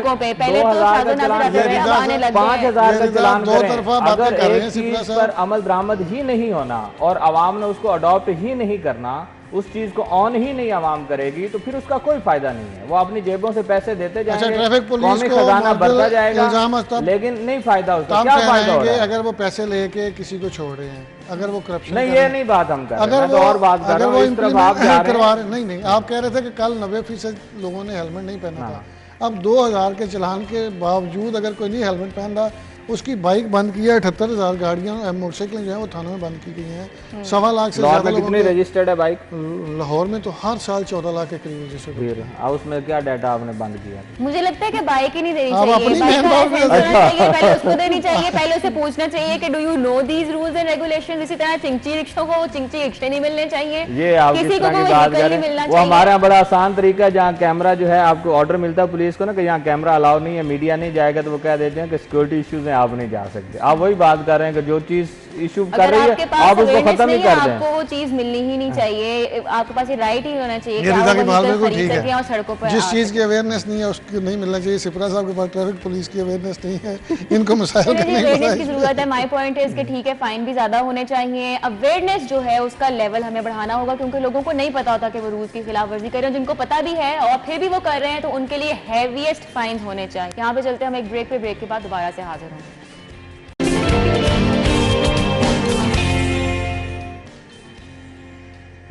चलान 5000 का चलान करें, अगर एक चीज पर अमल दरामद ही नहीं होना और आवाम ने उसको अडॉप्ट ही नहीं करना, उस चीज को ऑन ही नहीं आवाम करेगी, तो फिर उसका कोई फायदा नहीं है। वो अपनी जेबों से पैसे देते जाएंगे, कौमी खजाना बढ़ता जाएगा, लेकिन नहीं फायदा उसका। क्या फायदा होगा अगर वो पैसे लेके किसी को छोड़ रहे हैं, अगर वो करप्शन नहीं, ये नहीं बात हम कर रहे हैं, अगर तो और बात कर रहे हैं, इस तरफ आप जा रहे हैं। नहीं, आप कह रहे थे कि कल 90% लोगों ने हेलमेट नहीं पहना था, अब 2000 के चलान के बावजूद अगर कोई नहीं हेलमेट पहन रहा, उसकी बाइक बंद की है, 78,000 गाड़ियाँ मोटरसाइकिलें जो है वो थानों में बंद की गई हैं। 1.25 लाख से ज़्यादा कितनी रजिस्टर्ड है बाइक? लाहौर में तो हर साल 14 लाख के करीब रजिस्टर्ड। फिर उसमें क्या डाटा आपने बंद किया? मुझे लगता है कि बाइक ही नहीं देनी चाहिए, पहले उसको देनी चाहिए, पहले उसे पूछना चाहिए कि do you know these rules and regulation. इसी तरह चिंची रिक्शा को चिंची रिक्शे नहीं मिलने चाहिए, ये आप किसी को कोई व्हीकल नहीं मिलना चाहिए। वो हमारे यहाँ बड़ा आसान तरीका है, जहाँ कैमरा जो है आपको ऑर्डर मिलता है पुलिस को ना कि यहाँ कैमरा अलाउ नहीं है, मीडिया नहीं जाएगा, तो वो कह देते हैं कि सिक्योरिटी इश्यूज हैं, आप नहीं जा सकते। आप वही बात कर रहे हैं कि जो चीज इशू कर रही है आप उसको खत्म ही कर दें। आपको वो चीज मिलनी ही नहीं चाहिए, आपके पास ये राइट ही होना चाहिए। और सड़कों पर जिस चीज की अवेयरनेस नहीं है उसको नहीं मिलना चाहिए। सिपरा साहब के पास ट्रैफिक पुलिस की अवेयरनेस नहीं है, इनको मसाइल की जरूरत है। माय पॉइंट इज कि ठीक है, फाइन भी ज्यादा होने चाहिए, अवेयरनेस जो है उसका लेवल हमें बढ़ाना होगा, क्योंकि लोगों को नहीं पता होता कि वो रूल्स की खिलाफ वर्जी कर रहे हैं। जिनको पता भी है और फिर भी वो कर रहे हैं तो उनके लिए हैवीएस्ट फाइन होने चाहिए। यहाँ पे चलते हैं हम एक ब्रेक पे, ब्रेक के बाद दोबारा से हाजिर होंगे।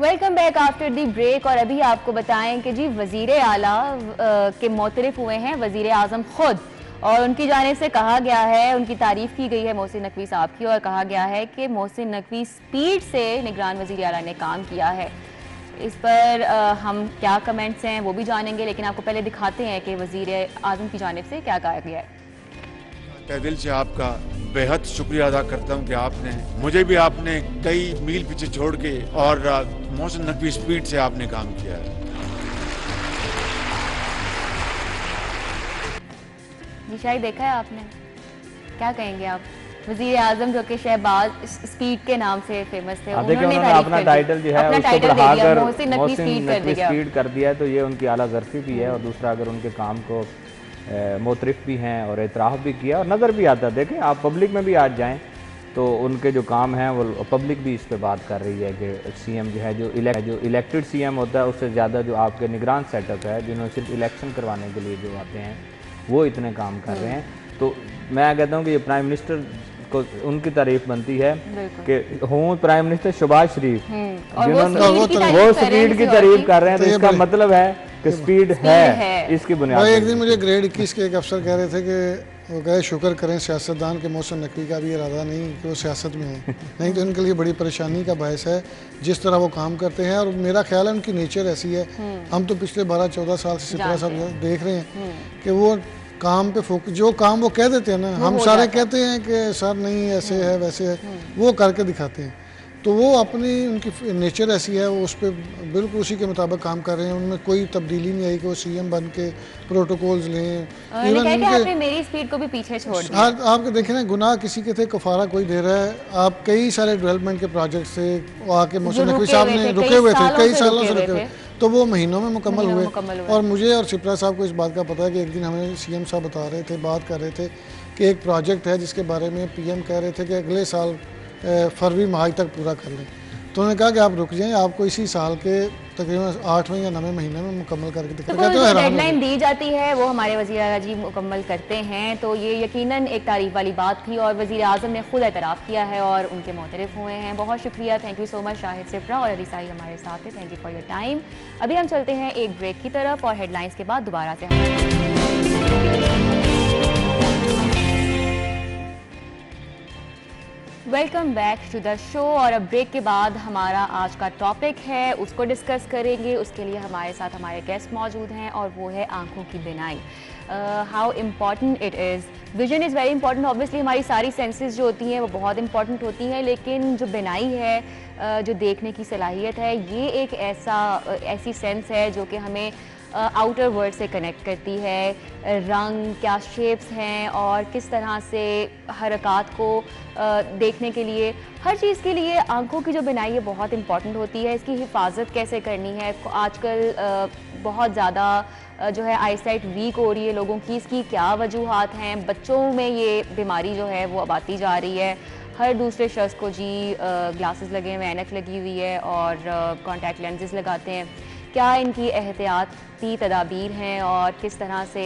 Welcome back after the break. और अभी आपको बताएं कि जी वजीर आला के मोतरफ हुए हैं वजीर आजम खुद, और उनकी जानिब से कहा गया है, उनकी तारीफ की गई है मोहसिन नकवी साहब की, और कहा गया है कि मोहसिन नकवी स्पीड से निगरान वजीर आला ने काम किया है। इस पर हम क्या कमेंट्स हैं वो भी जानेंगे, लेकिन आपको पहले दिखाते हैं कि वजीर आजम की जानिब से क्या कहा गया है। दिल से आपका बेहद शुक्रिया अदा करता हूं कि आपने मुझे भी आपने कई मील पीछे छोड़ के और मोहसिन नकवी स्पीड से आपने काम किया है। जी शायद देखा है आपने, क्या कहेंगे आप? वजीर आजम जो कि शहबाज स्पीड के नाम से फेमस थे, उन्होंने अपना टाइटल जो है उसको बढ़ाकर मोहसिन नकवी स्पीड कर दिया है, तो ये उनकी आला ज़र्फी भी है। और दूसरा, अगर उनके काम को मोतरफ भी हैं और एतराफ़ भी किया और नज़र भी आता है। देखें आप पब्लिक में भी आज जाएं तो उनके जो काम हैं वो पब्लिक भी इस पे बात कर रही है कि सीएम जो है जो इलेक्टेड सीएम होता है उससे ज़्यादा जो आपके निगरान सेटअप है, जिन्होंने सिर्फ इलेक्शन करवाने के लिए जो आते हैं वो इतने काम कर रहे हैं। तो मैं कहता हूँ कि ये प्राइम मिनिस्टर को उनकी तारीफ बनती है कि हूँ प्राइम मिनिस्टर शहबाज शरीफ, जिन्होंने वो स्पीड की तारीफ कर रहे हैं। तो इसका मतलब है कि स्पीड है इसकी बुनियाद। एक दिन मुझे ग्रेड 21 के एक अफसर कह रहे थे कि वो कहे शुक्र करें सियासतदान के मोहसिन नकवी का भी इरादा नहीं कि वो सियासत में है, नहीं तो इनके लिए बड़ी परेशानी का बायस है जिस तरह वो काम करते हैं। और मेरा ख्याल है उनकी नेचर ऐसी है। हम तो पिछले 12-14 साल से सिपरा साहब देख रहे हैं कि वो काम पे फोकस, जो काम वो कह देते हैं ना, हम सारे कहते हैं कि सर नहीं ऐसे है वैसे है, वो करके दिखाते हैं। तो वो अपनी उनकी नेचर ऐसी है, वो उस पर बिल्कुल उसी के मुताबिक काम कर रहे हैं। उनमें कोई तब्दीली नहीं आई कि वो सीएम बन के प्रोटोकॉल्स लें। इवन आपने मेरी स्पीड को भी पीछे छोड़ दिया। आपके देखें ना, गुनाह किसी के थे, कफारा कोई दे रहा है। आप कई सारे डेवलपमेंट के प्रोजेक्ट्स से आके मोहसिन नकवी साहब ने रुके हुए थे, कई सालों से रुके हुए, तो वो महीनों में मुकम्मल हुए। और मुझे और सिपरा साहब को इस बात का पता है कि एक दिन हमें सीएम साहब बता रहे थे, बात कर रहे थे कि एक प्रोजेक्ट है जिसके बारे में पीएम कह रहे थे कि अगले साल फरवरी माह तक पूरा कर लें। तो उन्होंने कहा कि आप रुक जाएं, आपको इसी साल के तकरीबन 8वें या 9वें महीने में मुकम्मल करके दिखाएंगे। तो जो डेडलाइन दी जाती है वो हमारे वज़ीर आज़म जी मुकम्मल करते हैं, तो ये यकीनन एक तारीफ वाली बात थी। और वज़ीर आज़म ने खुद एतराफ़ किया है और उनके मोतरफ हुए हैं। बहुत शुक्रिया, thank you so much Shahid Sipra और अली साई हमारे साथ थे। Thank you for your time. अभी हम चलते हैं एक ब्रेक की तरफ और हेडलाइंस के बाद दोबारा से welcome back to the show. और अब ब्रेक के बाद हमारा आज का टॉपिक है, उसको डिस्कस करेंगे। उसके लिए हमारे साथ हमारे गेस्ट मौजूद हैं और वो है आंखों की बिनाई। How important it is, vision is very important. Obviously हमारी सारी सेंसेस जो होती हैं वो बहुत इंपॉर्टेंट होती हैं, लेकिन जो बिनाई है, जो देखने की सलाहियत है, ये एक ऐसी सेंस है जो कि हमें आउटर वर्ल्ड से कनेक्ट करती है। रंग, क्या शेप्स हैं और किस तरह से हरकत को देखने के लिए, हर चीज़ के लिए आंखों की जो बिनाई है बहुत इंपॉर्टेंट होती है। इसकी हिफाजत कैसे करनी है, आजकल बहुत ज़्यादा जो है आईसाइट वीक हो रही है लोगों की, इसकी क्या वजूहात हैं? बच्चों में ये बीमारी जो है वो अब आती जा रही है। हर दूसरे शख्स को जी ग्लासेस लगे हुए, ऐनक लगी हुई है और कॉन्टैक्ट लेंसेज लगाते हैं। क्या इनकी एहतियाती तदाबीर हैं और किस तरह से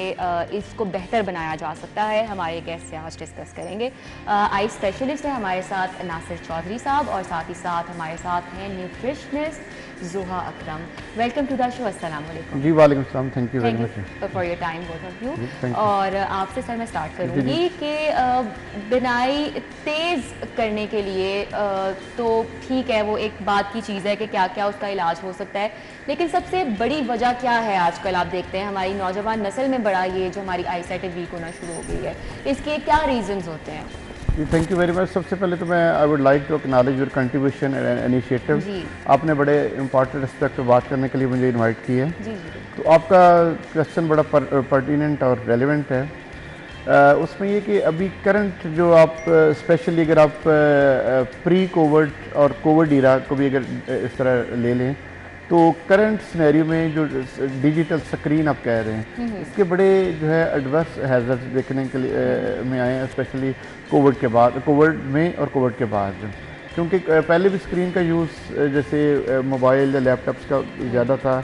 इसको बेहतर बनाया जा सकता है, हमारे गेस्ट से आज डिस्कस करेंगे। आई स्पेशलिस्ट है हमारे साथ नासिर चौधरी साहब और साथ ही साथ हमारे साथ हैं nutritionist Juha Akram. Welcome to the show. अस्सलाम वालेकुम। जी वालेकुम सलाम, thank you very much for your time both of you. और आपसे सर मैं स्टार्ट करूँगी कि बिनाई तेज़ करने के लिए तो ठीक है, वो एक बात की चीज़ है कि क्या क्या उसका इलाज हो सकता है, लेकिन सबसे बड़ी वजह क्या है आजकल आप देखते हैं हमारी नौजवान नस्ल में बड़ा ये जो हमारी आई साइट वीक होना शुरू हो गई है, इसके क्या रीजंस होते हैं? जी थैंक यू वेरी मच। सबसे पहले तो मैं I would like to acknowledge your contribution and initiative. आपने बड़े इंपॉर्टेंट एस्पेक्ट पे बात करने के लिए मुझे इनवाइट की है। तो आपका क्वेश्चन बड़ा पर्टिनेंट और रेलिवेंट है। उसमें ये कि अभी करंट जो आप स्पेशली अगर आप प्री कोविड और कोविड ईरा को भी अगर इस तरह ले लें, तो करंट सिनेरियो में जो डिजिटल स्क्रीन आप कह रहे हैं, इसके बड़े जो है एडवर्स हैज़र्ड्स देखने के लिए में आए हैं, स्पेशली कोविड के बाद, कोविड में और कोविड के बाद। क्योंकि पहले भी स्क्रीन का यूज़ जैसे मोबाइल या लैपटॉप्स का ज़्यादा था,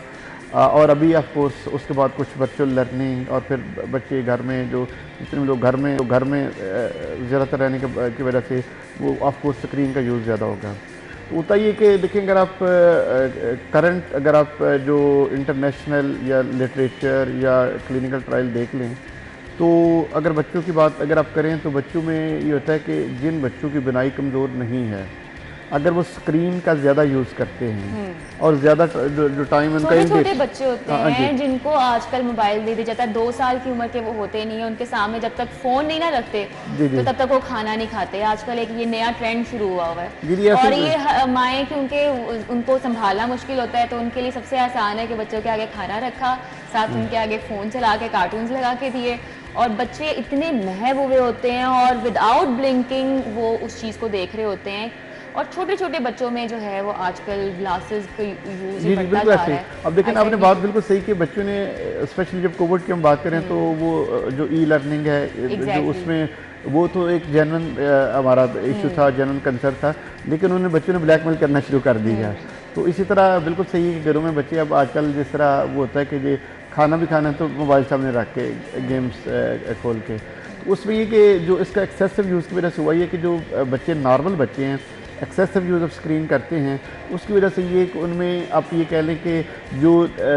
और अभी ऑफ कोर्स उसके बाद कुछ वर्चुअल लर्निंग और फिर बच्चे घर में जो जितने लोग घर में ज़्यादातर रहने की वजह से वो ऑफ कोर्स स्क्रीन का यूज़ ज़्यादा होगा। होता ये कि देखिए, अगर आप करंट अगर आप जो इंटरनेशनल या लिटरेचर या क्लिनिकल ट्रायल देख लें, तो अगर बच्चों की बात अगर आप करें तो बच्चों में ये होता है कि जिन बच्चों की बिनाई कमज़ोर नहीं है, अगर वो स्क्रीन का ज़्यादा यूज़ करते हैं और ज़्यादा जो टाइम उनका छोटे बच्चे होते हैं जिनको आजकल मोबाइल दे दिया जाता है, 2 साल की उम्र के वो होते नहीं है, उनके सामने जब तक फ़ोन नहीं ना रखते तो तब तक वो खाना नहीं खाते। आजकल एक ये नया ट्रेंड शुरू हुआ हुआ है, और ये माएँ क्योंकि उनको संभालना मुश्किल होता है, तो उनके लिए सबसे आसान है कि बच्चों के आगे खाना रखा, साथ उनके आगे फ़ोन चला के कार्टून्स लगा के दिए, और बच्चे इतने महव हुए होते हैं और विदाउट ब्लिंकिंग वो उस चीज़ को देख रहे होते हैं। और छोटे छोटे बच्चों में जो है वो आजकल ग्लासेस का यूज बढ़ता जा रहा है। अब देखिए, आपने बात बिल्कुल सही की। बच्चों ने स्पेशली जब कोविड की हम बात करें तो वो जो ई लर्निंग है जो उसमें वो तो एक जेन्युइन हमारा इशू था, जेन्युइन कंसर्न था, लेकिन उन्होंने बच्चों ने ब्लैकमेल करना शुरू कर दिया। तो इसी तरह बिल्कुल सही है, घरों में बच्चे अब आजकल जिस तरह वो होता है कि ये खाना भी खाना तो मोबाइल सामने रख के गेम्स खोल के, उसमें ये कि जो इसका एक्सेसिव यूज़ की वजह से हुआ ये कि जो बच्चे नॉर्मल बच्चे हैं एक्सेसिव यूज़ ऑफ स्क्रीन करते हैं, उसकी वजह से ये कि उनमें आप ये कह लें कि जो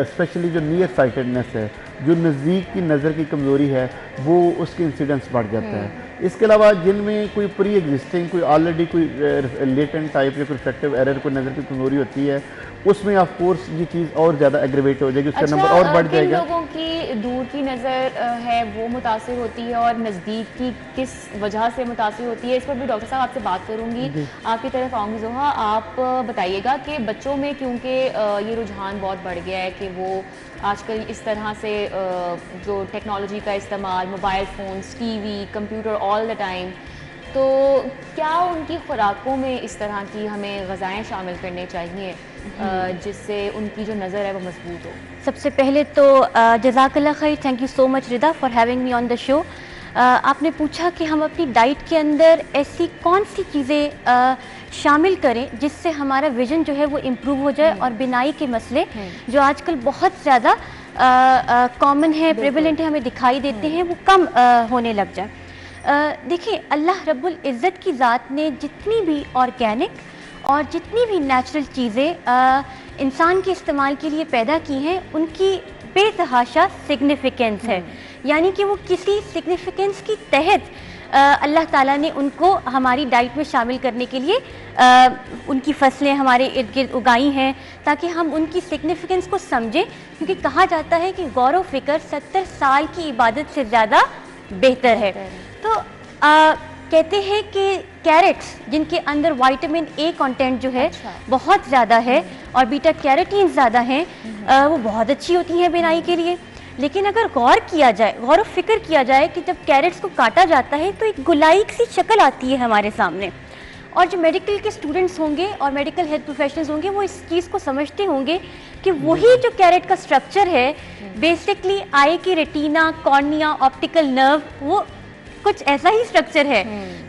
स्पेशली जो नियर साइटेडनेस है, जो नज़दीक की नज़र की कमज़ोरी है, वो उसके इंसिडेंस बढ़ जाता है। इसके अलावा जिनमें कोई प्री एग्जिस्टिंग कोई ऑलरेडी कोई लेटेंट टाइप या रिफ्रैक्टिव एरर कोई नज़र की कमज़ोरी होती है, उसमें ऑफ कोर्स ये चीज़ और ज़्यादा एग्रीवेट हो जाएगी, उसका नंबर और बढ़ जाएगा। लोगों की दूर की नज़र है वो मुतासिर होती है और नज़दीक की किस वजह से मुतासिर होती है, इस पर भी डॉक्टर साहब आपसे बात करूँगी। आपकी तरफ आऊँगी जोहा, आप बताइएगा कि बच्चों में क्योंकि ये रुझान बहुत बढ़ गया है कि वो आजकल इस तरह से जो टेक्नोलॉजी का इस्तेमाल, mobile phones, TV, computer all the time, तो क्या उनकी खुराकों में इस तरह की हमें ग़िज़ाएँ शामिल करनी चाहिए जिससे उनकी जो नज़र है वो मजबूत हो? सबसे पहले तो जज़ाकल्लाह खैर, thank you so much Rida for having me on the show. आपने पूछा कि हम अपनी डाइट के अंदर ऐसी कौन सी चीज़ें शामिल करें जिससे हमारा विजन जो है वो इम्प्रूव हो जाए और बिनाई के मसले जो आजकल बहुत ज़्यादा कॉमन है, प्रेवलेंट है, हमें दिखाई देते हैं, वो कम होने लग जाए। देखिए, अल्लाह रब्बुल इज़्ज़त की ज़ात ने जितनी भी ऑर्गेनिक और जितनी भी नेचुरल चीज़ें इंसान के इस्तेमाल के लिए पैदा की हैं, उनकी बेतहाशा सिग्निफिकेंस है, यानी कि वो किसी सिग्निफिकेंस की तहत अल्लाह ताला ने उनको हमारी डाइट में शामिल करने के लिए उनकी फसलें हमारे इर्द गिर्द उगाई हैं ताकि हम उनकी सिग्निफिकेंस को समझें। क्योंकि कहा जाता है कि गौर व फिक्र 70 साल की इबादत से ज़्यादा बेहतर है। तो कहते हैं कि कैरेट्स जिनके अंदर विटामिन ए कंटेंट जो है बहुत ज़्यादा है और बीटा कैरोटीन ज़्यादा हैं, वो बहुत अच्छी होती हैं बिनाई के लिए। लेकिन अगर गौर किया जाए, गौर व फिक्र किया जाए कि जब कैरेट्स को काटा जाता है तो एक गुलाइक सी शक्ल आती है हमारे सामने, और जो मेडिकल के स्टूडेंट्स होंगे और मेडिकल हेल्थ प्रोफेशनल्स होंगे वो इस चीज़ को समझते होंगे कि वही जो कैरेट का स्ट्रक्चर है बेसिकली आई की रेटिना, कॉर्निया, ऑप्टिकल नर्व, वो कुछ ऐसा ही स्ट्रक्चर है।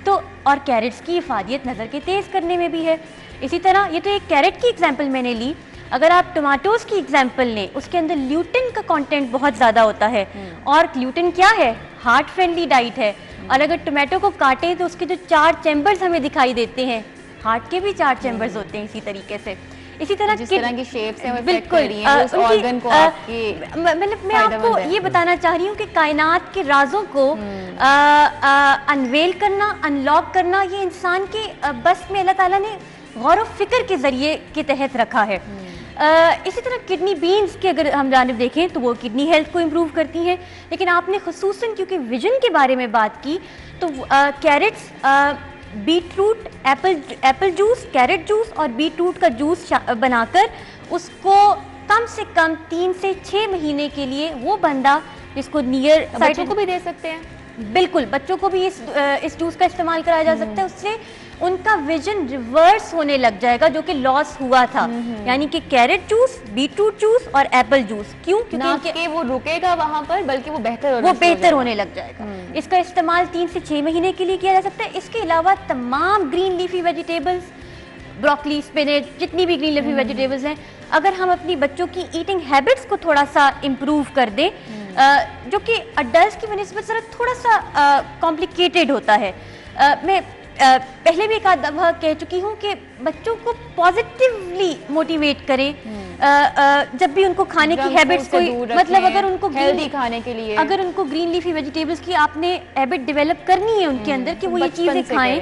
तो और कैरेट्स की इफादियत नज़र के तेज़ करने में भी है। इसी तरह ये तो एक कैरेट की एग्जाम्पल मैंने ली, अगर आप टमाटोज़ की एग्जाम्पल लें, उसके अंदर ल्यूटिन का कंटेंट बहुत ज़्यादा होता है, और ल्यूटिन क्या है, हार्ट फ्रेंडली डाइट है। और अगर टमाटो को काटें तो उसके जो 4 चैम्बर्स हमें दिखाई देते हैं, हार्ट के भी 4 चैम्बर्स होते हैं इसी तरीके से। इसी तरह जिस तरह की शेप्स हैं वो इफेक्ट बिल्कुल कर रही हैं उस ऑर्गन को आपके मतलब मैं आपको ये बताना चाह रही हूँ कि कायनात के राजों को अनवेल करना, अनलॉक करना, ये इंसान के बस में अल्लाह ताला ने गौर व फिक्र के जरिए के तहत रखा है। इसी तरह किडनी बीन्स की अगर हम जानिब देखें तो वो किडनी हेल्थ को इम्प्रूव करती हैं, लेकिन आपने खुसूसन क्योंकि विजन के बारे में बात की तो carrots, beetroot, apple juice, carrot juice और बीटरूट का जूस बनाकर उसको कम से कम 3 से 6 महीने के लिए वो बंदा जिसको नियर बच्चों को भी दे सकते हैं। बिल्कुल, बच्चों को भी इस जूस का इस्तेमाल कराया जा सकता है। उससे उनका विजन रिवर्स होने लग जाएगा जो कि लॉस हुआ था। यानी कि कैरेट जूस, बीटरूट जूस और एप्पल जूस, क्यों? क्योंकि वो रुकेगा वहां पर, बल्कि वो बेहतर होने लग जाएगा। इसका इस्तेमाल 3 से 6 महीने के लिए किया जा सकता है। इसके अलावा तमाम green leafy vegetables, broccoli, spinach, जितनी भी ग्रीन लीफी वेजिटेबल्स हैं, अगर हम अपनी बच्चों की ईटिंग हैबिट्स को थोड़ा सा इम्प्रूव कर दें, जो कि अडल्ट की बनिस्बत ज़रा थोड़ा सा कॉम्प्लिकेटेड होता है। मैं पहले भी एक आध दफ़ा कह चुकी हूँ कि बच्चों को पॉजिटिवली मोटिवेट करें। जब भी उनको खाने की हैबिट्स कोई मतलब अगर उनको हेल्दी खाने के लिए अगर उनको ग्रीन लीफी वेजिटेबल्स की आपने हैबिट डेवलप करनी है उनके अंदर कि वो ये चीज़ें खाएं,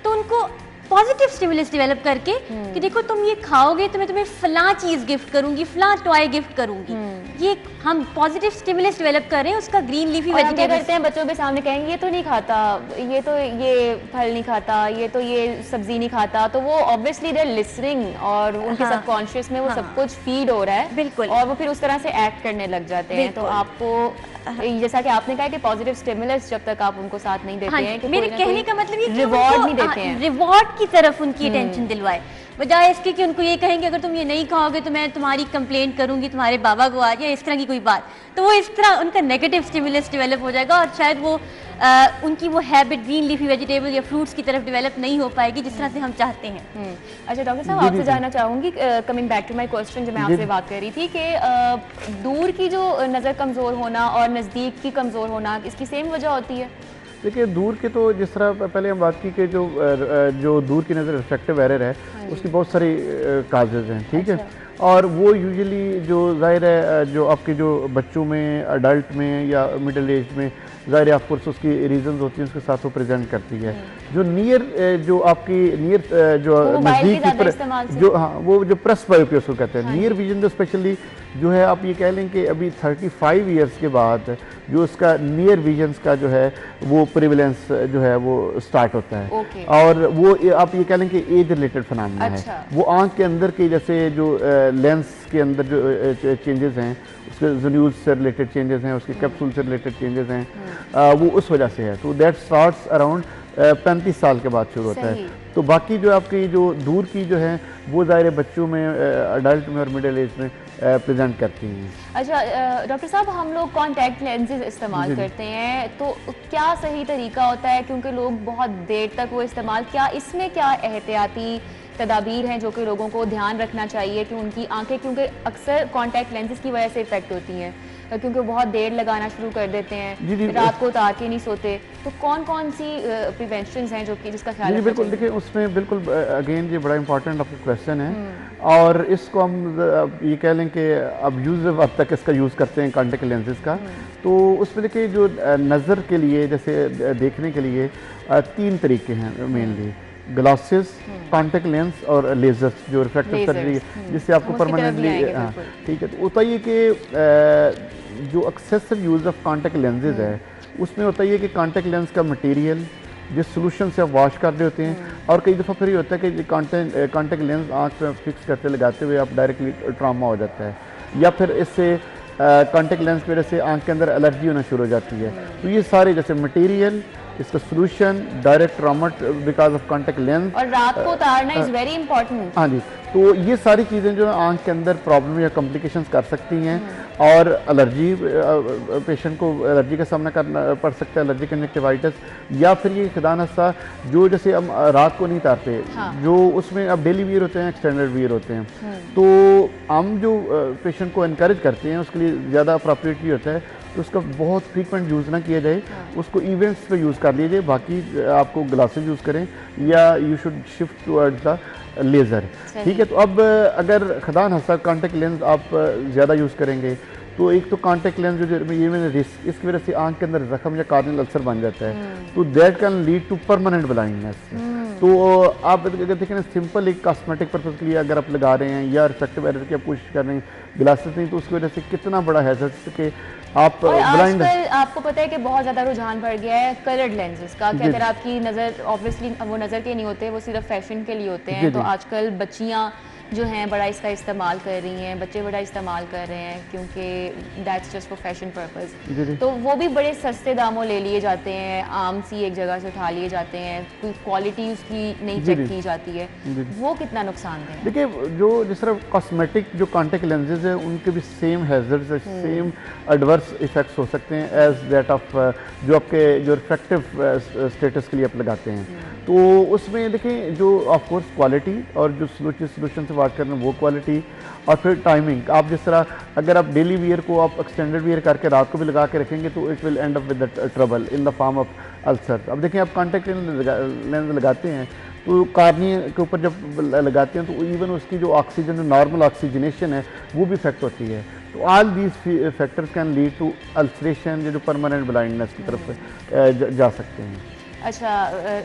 तो उनको पॉजिटिव स्टिमुलस डेवलप करके कि देखो तुम ये खाओगे तो मैं तुम्हें फलां चीज़ गिफ्ट करूंगी, फलां टॉय गिफ्ट करूंगी। ये हम पॉजिटिव स्टिमुलस डेवलप कर रहे हैं उसका ग्रीन लीफी वेजिटेबल्स करते हैं। बच्चों के सामने कहेंगे ये तो नहीं खाता, ये तो ये फल नहीं खाता, ये तो ये सब्जी नहीं खाता, तो वो ऑब्वियसली दे आर लिसनिंग और उनके सबकॉन्शियस में वो सब कुछ फीड हो रहा है। बिल्कुल। और वो फिर उस तरह से एक्ट करने लग जाते हैं। तो आपको जैसा कि आपने कहा कि पॉजिटिव स्टिमुलस जब तक आप उनको साथ नहीं देते हैं कि मेरे कहने का मतलब ये रिवॉर्ड नहीं देते हैं, रिवॉर्ड की तरफ उनकी अटेंशन दिलवाए, बजाय इसके कि उनको ये कहेंगे अगर तुम ये नहीं खाओगे तो मैं तुम्हारी कंप्लेंट करूंगी तुम्हारे बाबा को आज, या इस तरह की कोई बात, तो वो इस तरह उनका नेगेटिव स्टिमुलस डेवलप हो जाएगा और शायद वो उनकी वो हैबिट ग्रीन लीफी वेजिटेबल या फ्रूट्स की तरफ डेवलप नहीं हो पाएगी जिस तरह से हम चाहते हैं। अच्छा डॉक्टर साहब, आपसे जानना चाहूँगी, coming back to my question, जो मैं आपसे बात कर रही थी कि दूर की जो नज़र कमज़ोर होना और नज़दीक की कमज़ोर होना, इसकी सेम वजह होती है? देखिए, दूर के तो जिस तरह पहले हम बात की कि जो दूर की नज़र रिफ्रैक्टिव एरर है उसकी बहुत सारी काजेज़ हैं, ठीक है। और वो यूजुअली जो ज़ाहिर है जो आपके जो बच्चों में, अडल्ट में या मिडिल एज में ज़ाहिर ऑफ कोर्स उसकी रीजंस होती हैं, उसके साथ वो प्रेजेंट करती है। जो नियर जो आपकी नियर जो नज़दीक जो हाँ वो जो प्रेस बायोपिया उसको कहते हैं, नियर विजन तो स्पेशली जो है आप ये कह लें कि अभी 35 ईयर्स के बाद जो उसका नियर विजन्स का जो है वो प्रिविलेंस जो है वो स्टार्ट होता है। और वो आप ये कह लें कि एज रिलेटेड फिनोमेना है। वो आँख के अंदर के जैसे जो लेंस के अंदर जो चेंजेस हैं, उसके जन्यूज से रिलेटेड चेंजेस हैं, उसके कैप्सूल से रिलेटेड चेंजेस हैं, वो उस वजह से है। तो दैट स्टार्ट्स अराउंड 35 साल के बाद शुरू होता है। तो बाकी जो आपकी जो दूर की जो है वो ज़ाहिर बच्चों में, अडल्ट में और मिडिल एज में प्रेजेंट करती हैं। अच्छा डॉक्टर साहब, हम लोग कॉन्टैक्ट लेंसेज इस्तेमाल करते हैं, तो क्या सही तरीका होता है? क्योंकि लोग बहुत देर तक वो इस्तेमाल, क्या इसमें क्या एहतियाती तदाबीर हैं जो कि लोगों को ध्यान रखना चाहिए कि उनकी आंखें, क्योंकि अक्सर कॉन्टैक्ट लेंसेज की वजह से इफेक्ट होती हैं, क्योंकि वो बहुत देर लगाना शुरू कर देते हैं, रात को उतार के नहीं सोते, तो कौन कौन सी प्रिवेंशंस हैं जो कि जिसका ख्याल रखना बिल्कुल देखिए उसमें बिल्कुल अगेन ये बड़ा इंपॉर्टेंट आपका क्वेश्चन है। और इसको हम ये कह लें कि अब अब तक इसका यूज़ करते हैं कॉन्टैक्ट लेंसेज का। तो उसमें देखिए जो नज़र के लिए जैसे देखने के लिए 3 तरीके हैं मेनली, ग्लासेस, कॉन्टैक्ट लेंस और लेजर्स जो रिफ्रैक्टिव सर्जरी जिससे आपको परमानेंटली, हाँ ठीक है। तो होता ये कि जो excessive use of contact lenses है उसमें होता ये कि कॉन्टैक्ट लेंस का मटेरियल जिस सोल्यूशन से आप वॉश कर रहे होते हैं, और कई दफ़ा फिर ये होता है कि कॉन्टैक्ट लेंस आँख पर फिक्स करते लगाते हुए आप डायरेक्टली ट्रॉमा हो जाता है, या फिर इससे कॉन्टैक्ट लेंस की वजह से आँख के अंदर एलर्जी होना शुरू हो जाती है। तो ये सारे जैसे मटेरियल, इसका solution, direct trauma because of contact lens, और रात को उतारना इज वेरी इंपॉर्टेंट। हाँ जी, तो ये सारी चीज़ें जो आँख के अंदर प्रॉब्लम या कॉम्प्लिकेशंस कर सकती हैं, और एलर्जी, पेशेंट को एलर्जी का सामना करना पड़ सकता है, एलर्जी कंजक्टिवाइटिस, या फिर ये खुदा न खास्ता जो जैसे हम रात को नहीं उतारते, जो उसमें अब डेली वियर होते हैं, एक्सटेंडेड वियर होते हैं, तो हम जो पेशेंट को इनकरेज करते हैं उसके लिए ज़्यादा अप्रोप्रिएट ये होता है तो उसका बहुत फ्रीक्वेंट यूज़ ना किया जाए, उसको इवेंट्स पे यूज़ कर लीजिए। बाकी आपको ग्लासेस यूज़ करें, या you should shift towards the laser, ठीक है। तो अब अगर खुदा न खास्ता कॉन्टेक्ट लेंस आप ज़्यादा यूज़ करेंगे तो एक तो कॉन्टेक्ट लेंस जो ये मैंने रिस्क, इसकी वजह से आंख के अंदर जख्म या कार्नियल अल्सर बन जाता है, तो that can lead to permanent blindness. तो आप अगर देखें ना, सिंपल एक कॉस्मेटिक पर्पज़ के लिए अगर आप लगा रहे हैं या रिफ्रैक्टिव एरर की आप कोशिश कर रहे हैं, ग्लासेस नहीं, तो उसकी वजह से कितना बड़ा हैजर्ड कि आप ब्लाइंड। आपको पता है कि बहुत ज़्यादा रुझान बढ़ गया है कलर्ड लेंसेज का, कि अगर आपकी नज़र ऑब्वियसली वो नज़र के नहीं होते, वो सिर्फ फैशन के लिए होते हैं, तो आजकल बच्चियाँ जो हैं बड़ा इसका इस्तेमाल कर रही हैं, बच्चे बड़ा इस्तेमाल कर रहे हैं, क्योंकि that's just for fashion purpose. तो वो भी बड़े सस्ते दामों ले लिए जाते हैं, आम सी एक जगह से उठा लिए जाते हैं, कोई क्वालिटी उसकी नहीं चेक की जाती है, वो कितना नुकसानदेह है। देखिए जो जिस तरह कॉस्मेटिक जो कॉन्टेक्ट लेंसेज हैं उनके भी same hazards, same adverse effects हो सकते हैं एज दैट ऑफ जो आपके जो रिफ्रैक्टिव स्टेटस के लिए आप लगाते हैं। तो उसमें देखें जो ऑफ कोर्स क्वालिटी और जो सोल्यूशन से बात कर रहे हैं वो क्वालिटी, और फिर टाइमिंग। आप जिस तरह अगर आप डेली वियर को आप एक्सटेंडेड वियर करके रात को भी लगा के रखेंगे तो it will and up with the trouble in the form of ulcer. अब देखिए आप कॉन्टेक्ट लेंस लगाते हैं तो कार्निया के ऊपर जब लगाते हैं तो इवन उसकी जो ऑक्सीजन, नॉर्मल ऑक्सीजनेशन है वो भी इफेक्ट होती है। तो all these factors can lead to ulceration, जो परमानेंट ब्लाइंडनेस की तरफ जा सकते हैं। अच्छा,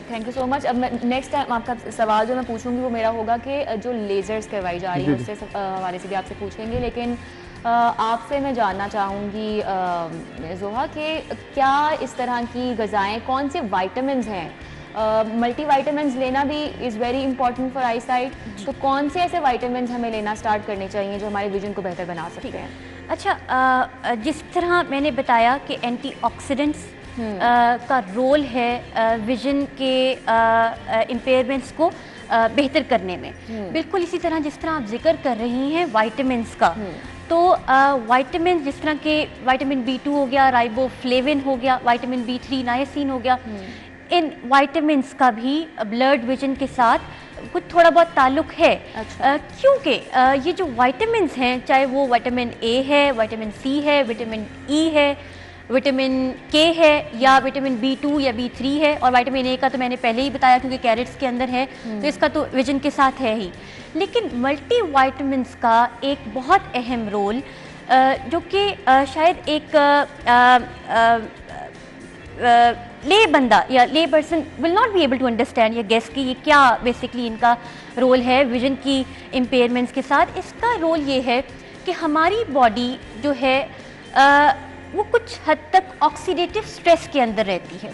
थैंक यू सो मच। अब मैं नेक्स्ट टाइम आपका सवाल जो मैं पूछूंगी वो मेरा होगा कि जो लेज़र्स करवाई जा रही है उससे हवाले से भी आपसे पूछेंगे, लेकिन आपसे मैं जानना चाहूँगी जोहा कि क्या इस तरह की ग़िज़ाएँ, कौन से वाइटामिन्स हैं, मल्टी वाइटामिन्स लेना भी is very important for I site, तो कौन से ऐसे वाइटामिन्स हमें लेना स्टार्ट करने चाहिए जो हमारे विजन को बेहतर बना सकते हैं? अच्छा, जिस तरह मैंने बताया कि एंटीऑक्सीडेंट्स का रोल है विजन के इम्पेयरमेंट्स को बेहतर करने में, बिल्कुल इसी तरह जिस तरह आप जिक्र कर रही हैं वाइटामिन्स का, तो वाइटामिन जिस तरह के वाइटामिन B2 हो गया, राइबोफ्लेविन हो गया, वाइटामिन B3 नायसिन हो गया, इन वाइटामिन्स का भी ब्लड विजन के साथ कुछ थोड़ा बहुत ताल्लुक है। अच्छा। क्योंकि ये जो वाइटामिन्स हैं, चाहे वो विटामिन A है, विटामिन C है, विटामिन E है, विटामिन K है, या विटामिन B2 या B3 है, और विटामिन A का तो मैंने पहले ही बताया क्योंकि कैरेट्स के अंदर है, तो इसका तो विजन के साथ है ही। लेकिन मल्टी वाइटामिन्स का एक बहुत अहम रोल जो कि शायद एक ले बंदा या lay person will not be able to understand या गेस कि ये क्या बेसिकली इनका रोल है विजन की इम्पेयरमेंट्स के साथ। इसका रोल ये है कि हमारी बॉडी जो है वो कुछ हद तक ऑक्सीडेटिव स्ट्रेस के अंदर रहती है,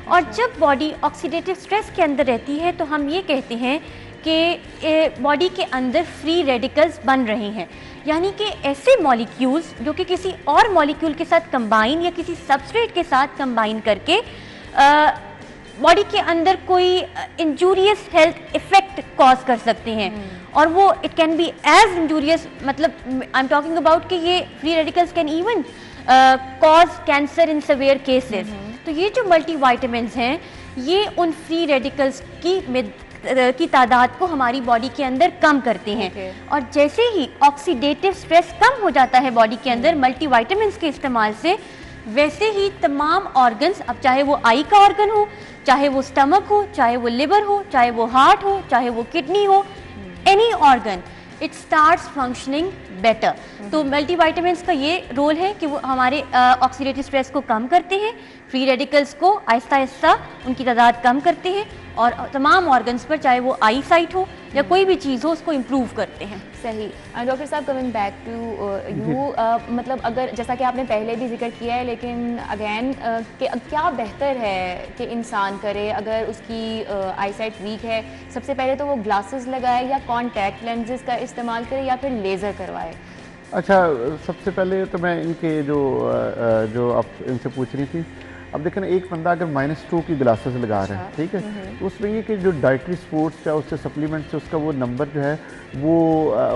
और जब बॉडी ऑक्सीडेटिव स्ट्रेस के अंदर रहती है तो हम ये कहते हैं कि बॉडी के अंदर फ्री रेडिकल्स बन रहे हैं, यानी कि ऐसे मॉलिक्यूल्स जो कि किसी और मॉलिक्यूल के साथ कंबाइन या किसी सबस्ट्रेट के साथ कंबाइन करके बॉडी के अंदर कोई इंजूरियस हेल्थ इफेक्ट कॉज कर सकते हैं, और वो it can be as injurious, मतलब आई एम टॉकिंग अबाउट कि ये free radicals can even cause cancer in severe cases. तो ये जो मल्टी वाइटामिन्स हैं ये उन फ्री रेडिकल्स की तादाद को हमारी बॉडी के अंदर कम करते हैं। और जैसे ही ऑक्सीडेटिव स्ट्रेस कम हो जाता है बॉडी के अंदर मल्टी वाइटामिन्स के इस्तेमाल से, वैसे ही तमाम ऑर्गन्स, अब चाहे वो आई का ऑर्गन हो, चाहे वो स्टमक हो, चाहे वो लिवर हो, चाहे वो हार्ट हो, चाहे वो किडनी हो, any organ, it starts functioning better. तो मल्टी वाइटामिन्स का ये रोल है कि वो हमारे ऑक्सीडेटिव स्ट्रेस को कम करते हैं, फ्री रेडिकल्स को आहिस्ता आहिस्ता उनकी तादाद कम करते हैं, और तमाम ऑर्गन्स पर चाहे वो आई साइट हो या कोई भी चीज़ हो उसको इम्प्रूव करते हैं। सही। डॉक्टर साहब, कमिंग बैक टू यू, मतलब अगर जैसा कि आपने पहले भी जिक्र किया है, लेकिन अगेन क्या बेहतर है कि इंसान करे अगर उसकी आई साइट वीक है? सबसे पहले तो वो ग्लासेस लगाए या कॉन्टैक्ट लेंसेज का इस्तेमाल करे या फिर लेज़र करवाए? अच्छा, सबसे पहले तो मैं इनके जो आप इनसे पूछ रही थी, अब देखें ना, एक बंदा अगर -2 की ग्लासेस लगा रहा है, ठीक है, तो उसमें ये कि जो डाइटरी स्पोर्ट्स या उससे सप्लीमेंट से उसका वो नंबर जो है वो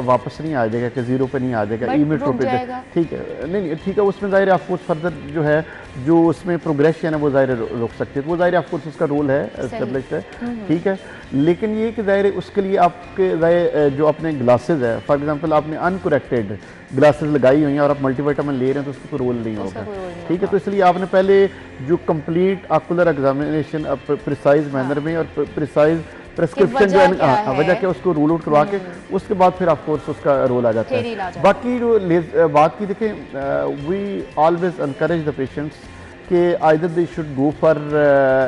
वापस नहीं आ जाएगा कि 0 पे नहीं आ जाएगा, इमीट्रोपिक, ठीक है, नहीं ठीक है, उसमें ज़ाहिर ऑफकोर्स फर्दर जो है जो उसमें प्रोग्रेशन है वो ज़ाहिर रोक सकती है, तो वो ज़ाहिर ऑफकोर्स उसका रोल है, एस्टेब्लिश्ड है, ठीक है। लेकिन ये कि ज़ाहिर उसके लिए आपके जो अपने ग्लासेज है, फॉर एग्जांपल आपने अनकरेक्टेड ग्लासेस लगाई हुई हैं और आप मल्टीविटामिन ले रहे हैं तो उसको कोई रोल नहीं होगा, ठीक है। तो इसलिए आपने पहले जो complete ocular examination precise manner में और प्रिसाइज प्रेस्क्रिप्शन जो है वजह क्या उसको रूल आउट करवा के उसके बाद फिर ऑफ कोर्स उसका रोल आ जाता है। बाकी जो बात की देखें, we always encourage the patients कि either they should go for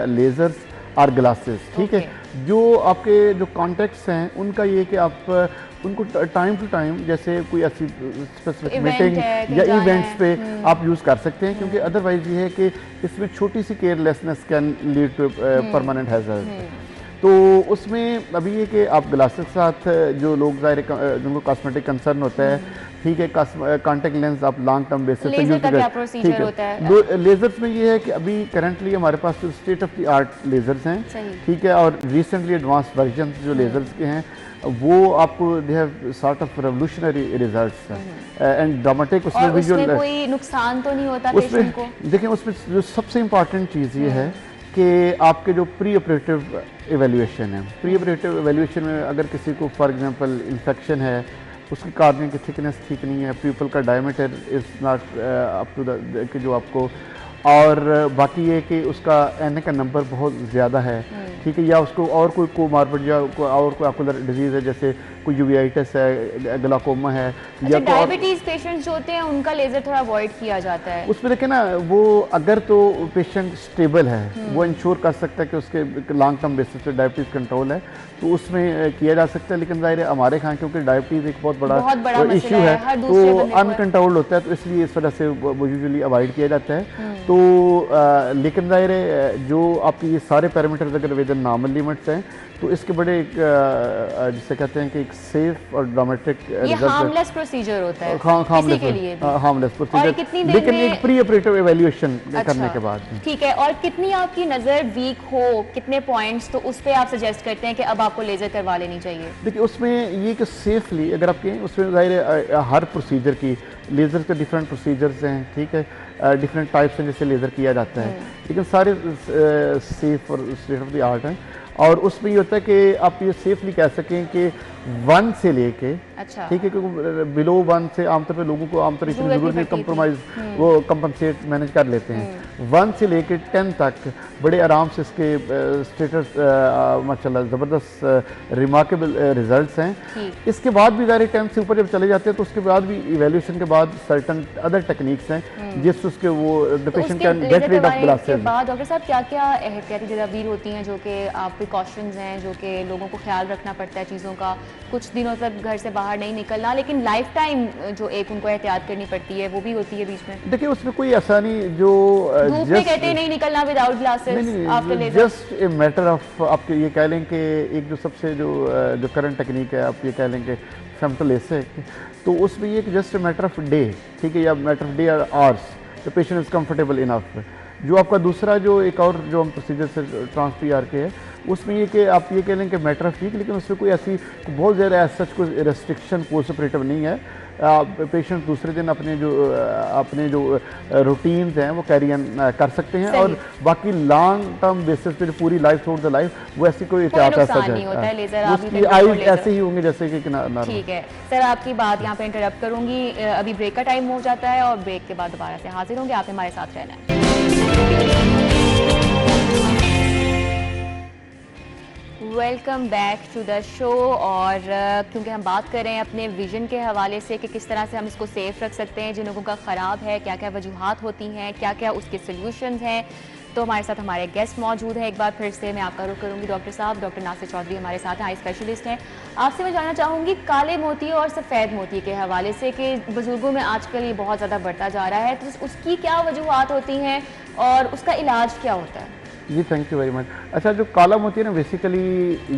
lasers और ग्लासेस, ठीक है। जो आपके जो कॉन्टेक्ट्स हैं उनका ये कि आप उनको टाइम टू टाइम जैसे कोई ऐसी स्पेसिफिक मीटिंग या इवेंट्स पे आप यूज़ कर सकते हैं, क्योंकि अदरवाइज ये है कि इसमें छोटी सी carelessness can lead to permanent hazard. तो उसमें अभी ये कि आप ग्लासेस के साथ जो लोग ज़ाहिर जिनको कॉस्मेटिक कंसर्न होता है, ठीक है, कॉन्टेक्ट लेंस आप लॉन्ग टर्म बेसिस पे यूज करें, ठीक है। लेजर्स में ये है कि अभी करंटली हमारे पास जो state of the art lasers हैं, ठीक है, और रिसेंटली एडवांस वर्जन जो लेजर्स के हैं वो आपको they have sort of revolutionary results and dramatic. उसमें विजुअल कोई नुकसान तो नहीं होता पेशेंट को? देखिए उसमें जो सबसे इम्पॉर्टेंट चीज़ ये है कि आपके जो प्री ऑपरेटिव एवेल्यूएशन है, प्री ऑपरेटिव एवेल्यूएशन में अगर किसी को फॉर एग्जांपल इन्फेक्शन है, उसकी कार्निया की थिकनेस ठीक नहीं है, प्यूपल का diameter is not up to the कि जो आपको, और बाकी ये कि उसका एन का नंबर बहुत ज़्यादा है, ठीक है, या उसको और कोई कोमार्बिड या और कोई आकुलर डिजीज़ है, जैसे कोई यूवेइटिस है, ग्लाकोमा है, या डायबिटीज़ पेशेंट्स जो होते हैं उनका लेज़र थोड़ा अवॉइड किया जाता है। उसमें देखें ना, वो अगर तो पेशेंट स्टेबल है वो इंश्योर कर सकता है कि उसके लॉन्ग टर्म बेसिस पे डायबिटीज़ कंट्रोल है, तो उसमें किया जा सकता है। लेकिन ज़ाहिर है हमारे यहाँ क्योंकि डायबिटीज़ एक बहुत बड़ा इशू है, तो अनकंट्रोल्ड होता है, तो इसलिए इस वजह से वो यूजुअली अवॉइड किया जाता है। तो लेकिन ज़ाहिर है जो आपकी ये सारे पैरामीटर्स अगर विद इन नॉर्मल लिमिट्स हैं, तो इसके बड़े एक जिसे कहते हैं कि एक सेफ और ड्रामेटिक हार्मलेस प्रोसीजर होता है किसी के लिए भी। हार्मलेस प्रोसीजर, लेकिन एक प्री ऑपरेटिव एवेल्यूएशन करने के बाद। ठीक है, और कितनी आपकी नज़र वीक हो, कितने पॉइंट्स, तो उस पर आप सजेस्ट करते हैं कि अब आपको लेज़र करवा लेनी चाहिए? देखिए उसमें ये कि सेफली अगर आप कहें, उसमें ज़ाहिर हर प्रोसीजर की लेज़र के डिफरेंट प्रोसीजर्स हैं, ठीक है, डिफरेंट टाइप्स हैं जैसे लेज़र किया जाता है, लेकिन सारे सेफ और स्टेट ऑफ द आर्ट हैं। और उसमें ये होता है कि आप ये सेफली कह सकें कि 1 से लेके, अच्छा, ठीक है, क्योंकि बिलो 1 से आमतौर पे लोगों को आमतौर इतनी जरूरत नहीं, कंप्रोमाइज वो कंपनसेट मैनेज कर लेते हैं। 1 से लेके 10 तक बड़े आराम से इसके स्टेटस माशाल्लाह ज़बरदस्त रिमार्केबल रिजल्ट्स हैं। इसके बाद भी ज़ाहिर 10 से ऊपर जब चले जाते हैं तो उसके बाद भी इवेल्यूएशन के बाद सर्टन अदर टेक्निक्स हैं जिससे उसके वो the patient can get rid of glasses. बाद डॉक्टर साहब क्या क्या एहतियाती तदाबीर होती हैं जो कि आप प्रिकॉशंस हैं जो कि लोगों को ख्याल रखना पड़ता है चीज़ों का? कुछ दिनों तक घर से बाहर नहीं निकलना, लेकिन लाइफ टाइम जो एक उनको एहतियात करनी पड़ती है वो भी होती है बीच में। देखिए उसमें कोई ऐसा नहीं जो धूप में कहते हैं नहीं निकलना without glasses after laser, just a matter of आप ये कह लें कि एक जो सबसे जो करंट टेक्निक है, आप ये कह लें कि फेमटोलेसिक, तो उसमें ये just a matter of day, ठीक है, या मैटर ऑफ डे और hours the patient is comfortable enough. जो आपका दूसरा जो एक और जो हम प्रोसीजर से ट्रांसपीआर के है, उसमें ये कि आप ये कह लें कि मैटर ऑफ वीक, लेकिन उसमें कोई ऐसी बहुत ज़्यादा सच कोई रेस्ट्रिक्शन पोस्ट ऑपरेटिव नहीं है। पेशेंट दूसरे दिन अपने जो रूटीन्स हैं वो कैरी ऑन कर सकते हैं, और बाकी लॉन्ग टर्म बेसिस पे जो पूरी लाइफ थ्रू द लाइफ वो ऐसी कोई एहतियात नहीं होता है। लेजर आपकी आईज ऐसे ही होंगे जैसे कि ठीक है सर, आपकी बात यहाँ पे इंटरप्ट करूँगी, अभी ब्रेक का टाइम हो जाता है और ब्रेक के बाद दोबारा से हाजिर होंगे, आप हमारे साथ रहना है। Welcome back to the show. और क्योंकि हम बात कर रहे हैं अपने विजन के हवाले से कि किस तरह से हम इसको सेफ रख सकते हैं, जिन लोगों का ख़राब है क्या क्या वजूहात होती हैं, क्या क्या उसके सॉल्यूशंस हैं, तो हमारे साथ हमारे गेस्ट मौजूद है। एक बार फिर से मैं आपका रुख करूँगी डॉक्टर साहब, डॉक्टर नासिर चौधरी हमारे साथ हैं, आई स्पेशलिस्ट हैं। आपसे मैं जानना चाहूँगी काले मोती और सफ़ेद मोती के हवाले से कि बुज़ुर्गों में आजकल ये बहुत ज़्यादा बढ़ता जा रहा है, तो उसकी क्या वजूहात होती हैं और उसका इलाज क्या होता है? जी थैंक यू वेरी मच। अच्छा, जो काला मोती है ना, बेसिकली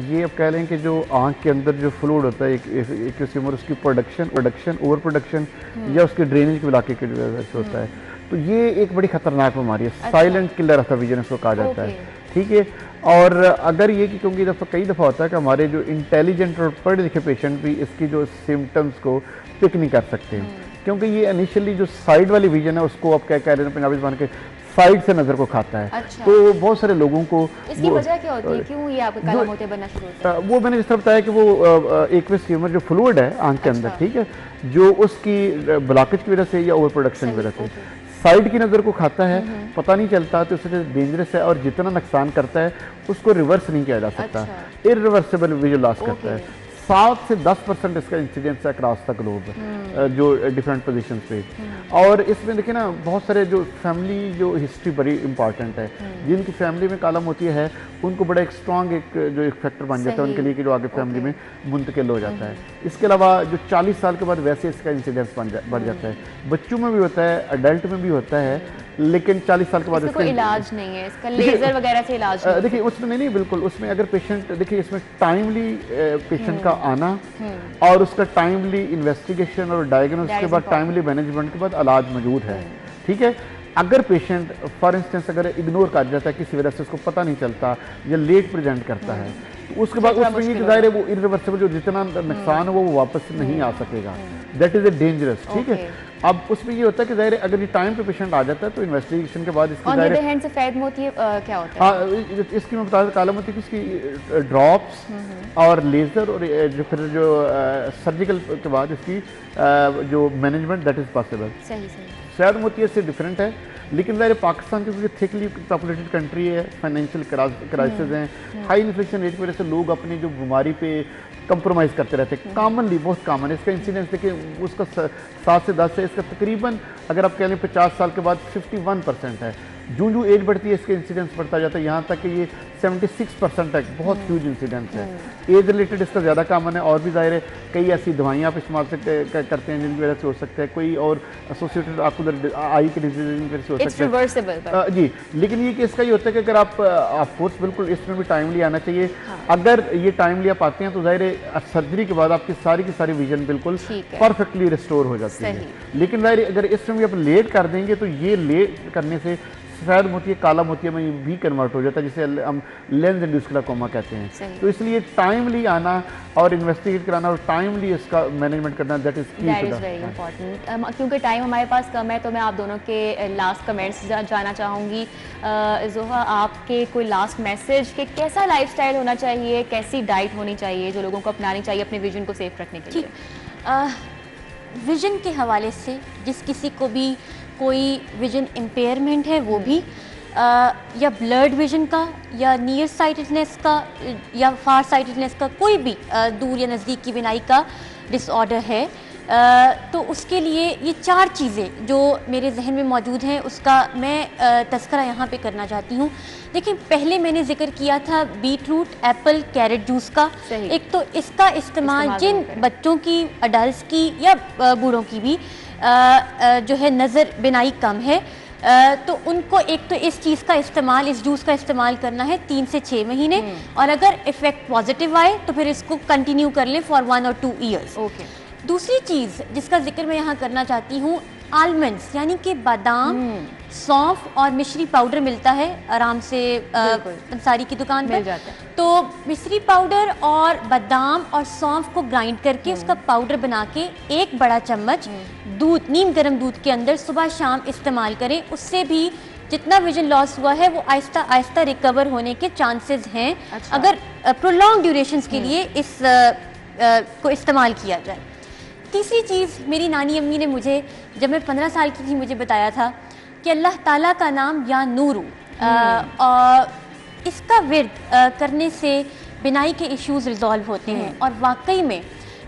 ये आप कह लें कि जो आँख के अंदर जो फ्लूइड होता है एक किसी उम्र, उसकी प्रोडक्शन ओवर प्रोडक्शन या उसके ड्रेनेज के इलाके की वजह से होता है, तो ये एक बड़ी खतरनाक बीमारी है। Silent killer of the vision इसको कहा जाता है, ठीक है। और अगर ये कि क्योंकि कई दफ़ा होता है कि हमारे जो इंटेलिजेंट और पढ़े लिखे पेशेंट भी इसकी जो सिम्टम्स को पिक नहीं कर सकते, क्योंकि ये इनिशियली जो साइड वाली विजन है उसको आप क्या कह रहे हैं पंजाबी ज़बान के साइड से नज़र को खाता है। अच्छा। तो बहुत सारे लोगों को इसकी वजह क्या होती है, क्यों ये आपके काला मोती बनना शुरू होता है? वो मैंने जिस तरह बताया कि वो एक्वियस ट्यूमर जो फ्लूइड है आंख के अंदर, ठीक है, जो उसकी ब्लॉकेज की वजह से या ओवर प्रोडक्शन की वजह से। साइड की नज़र को खाता है, पता नहीं चलता, तो उससे डेंजरस है और जितना नुकसान करता है उसको रिवर्स नहीं किया जा सकता। इरिवर्सिबल विजुअल लॉस करता है। 7 से 10% इसका इंसिडेंस है अक्रॉस द ग्लोब, जो डिफरेंट पोजीशन पे। और इसमें देखिए ना, बहुत सारे जो फैमिली जो हिस्ट्री बड़ी इंपॉर्टेंट है, जिनकी फैमिली में काला मोतिया है उनको बड़ा एक स्ट्रॉन्ग एक जो एक फैक्टर बन जाता है उनके लिए कि जो आगे फैमिली में मुंतकिल हो जाता है। इसके अलावा जो 40 साल के बाद वैसे इसका इंसिडेंस बढ़ जाता है, बच्चों में भी होता है, अडल्ट में भी होता है, लेकिन 40 साल के बाद इसका कोई इलाज नहीं है, इसका लेजर वगैरह से इलाज नहीं। देखिए उसमें नहीं बिल्कुल, उसमें अगर पेशेंट, देखिए इसमें टाइमली पेशेंट का आना और उसका टाइमली इन्वेस्टिगेशन और डायग्नोसिस के बाद टाइमली मैनेजमेंट के बाद इलाज मौजूद है। ठीक है, अगर पेशेंट फॉर इंस्टेंस अगर इग्नोर कर जाता है किसी वजह से, उसको पता नहीं चलता या लेट प्रेजेंट करता है, तो उसके बाद उसमें ये जाहिर है वो इरिवर्सिबल जो जितना नुकसान है वो वापस नहीं आ सकेगा। That is a dangerous. ठीक है, अब उसमें ये होता है कि जाहिर है अगर ये टाइम पे पेशेंट आ जाता है तो इन्वेस्टिगेशन के बाद इसकी जाहिर है सफेद मोती क्या होता है? हाँ, इसकी मैं बता दूं, काला मोती की इसकी ड्रॉप्स और लेजर और जो फिर जो सर्जिकल के बाद इसकी जो मैनेजमेंट दैट इज पॉसिबल। सही सही। सफेद मोती से डिफरेंट है, लेकिन ज़ाहिर पाकिस्तान क्योंकि थिकली पॉपुलेटेड कंट्री है, फाइनेंशियल क्राइसिस हैं, हाई इन्फ्लेशन रेट की वजह से लोग अपनी जो बीमारी पे कंप्रोमाइज़ करते रहते हैं, कॉमनली बहुत कॉमन है। इसका इंसिडेंस देखिए उसका 7 से 10 है, इसका तकरीबन अगर आप कह लें 50 साल के बाद 51% है। जो एज बढ़ती है इसका इंसिडेंस बढ़ता जाता है, यहाँ तक कि ये 76% तक बहुत ह्यूज इंसिडेंस है। एज रिलेटेड इसका ज़्यादा कॉमन है, और भी ज़ाहिर है कई ऐसी दवाइयाँ आप इस्तेमाल करते हैं जिनकी वजह से हो सकता है, कोई और एसोसिएटेड आपको आई के डिजीज की वजह से हो सकता है जी। लेकिन ये केस का ये होता है कि अगर आप कोर्स बिल्कुल इसमें भी टाइमली आना चाहिए। अगर ये टाइमली आप आते हैं तो ज़ाहिर है सर्जरी के बाद आपकी सारी की सारी विजन बिल्कुल परफेक्टली रिस्टोर हो जाती है। लेकिन ज़ाहिर अगर इसमें भी आप लेट कर देंगे तो ये लेट करने से सफेद मोतिया काला मोतिया में भी कन्वर्ट हो जाता है, जिसे हम लेंस इंड्यूस्ड ग्लाइकोमा कहते हैं। तो इसलिए टाइमली आना और इन्वेस्टिगेट कराना और टाइमली इसका मैनेजमेंट करना दैट इज वेरी इंपॉर्टेंट। क्योंकि टाइम हमारे पास कम है तो मैं आप दोनों के लास्ट कमेंट्स जाना चाहूँगी। ज़ोहा, आपके कोई लास्ट मैसेज कि कैसा लाइफस्टाइल होना चाहिए, कैसी डाइट होनी चाहिए जो लोगों को अपनानी चाहिए अपने विजन को सेफ रखने के लिए? विजन के हवाले से जिस किसी को भी कोई विजन इम्पेयरमेंट है वो भी या ब्लर्ड विजन का या नियर साइटेडनेस का या फार साइटेडनेस का कोई भी दूर या नज़दीक की बिनाई का डिसऑर्डर है, तो उसके लिए ये 4 चीज़ें जो मेरे जहन में मौजूद हैं उसका मैं तज़किरा यहाँ पे करना चाहती हूँ। देखिए, पहले मैंने जिक्र किया था beetroot, apple, carrot juice का। एक तो इसका इस्तेमाल जिन बच्चों की, अडल्ट की या बूढ़ों की भी जो है नज़र बिनाई कम है, तो उनको एक तो इस चीज़ का इस्तेमाल, इस जूस का इस्तेमाल करना है 3 से 6 महीने, और अगर इफ़ेक्ट पॉजिटिव आए तो फिर इसको कंटिन्यू कर लें फॉर 1 और 2 ईयर्स। दूसरी चीज़ जिसका जिक्र मैं यहाँ करना चाहती हूँ, आलमंड्स यानी कि बादाम, सौंफ और मिश्री पाउडर मिलता है आराम से अंसारी की दुकान पर, तो मिश्री पाउडर और बादाम और सौंफ को ग्राइंड करके उसका पाउडर बना के 1 बड़ा चम्मच दूध, नीम गर्म दूध के अंदर सुबह शाम इस्तेमाल करें। उससे भी जितना विजन लॉस हुआ है वो आहिस्ता आहिस्ता रिकवर होने के चांसेस हैं। अगर प्रोलॉन्ग ड्यूरेशंस के लिए इस को इस्तेमाल किया जाए। तीसरी चीज़, मेरी नानी अम्मी ने मुझे जब मैं 15 साल की थी मुझे बताया था कि अल्लाह ताला का नाम या नूरू, इसका विर्द करने से बिनाई के इश्यूज़ रिजॉल्व होते हैं। और वाकई में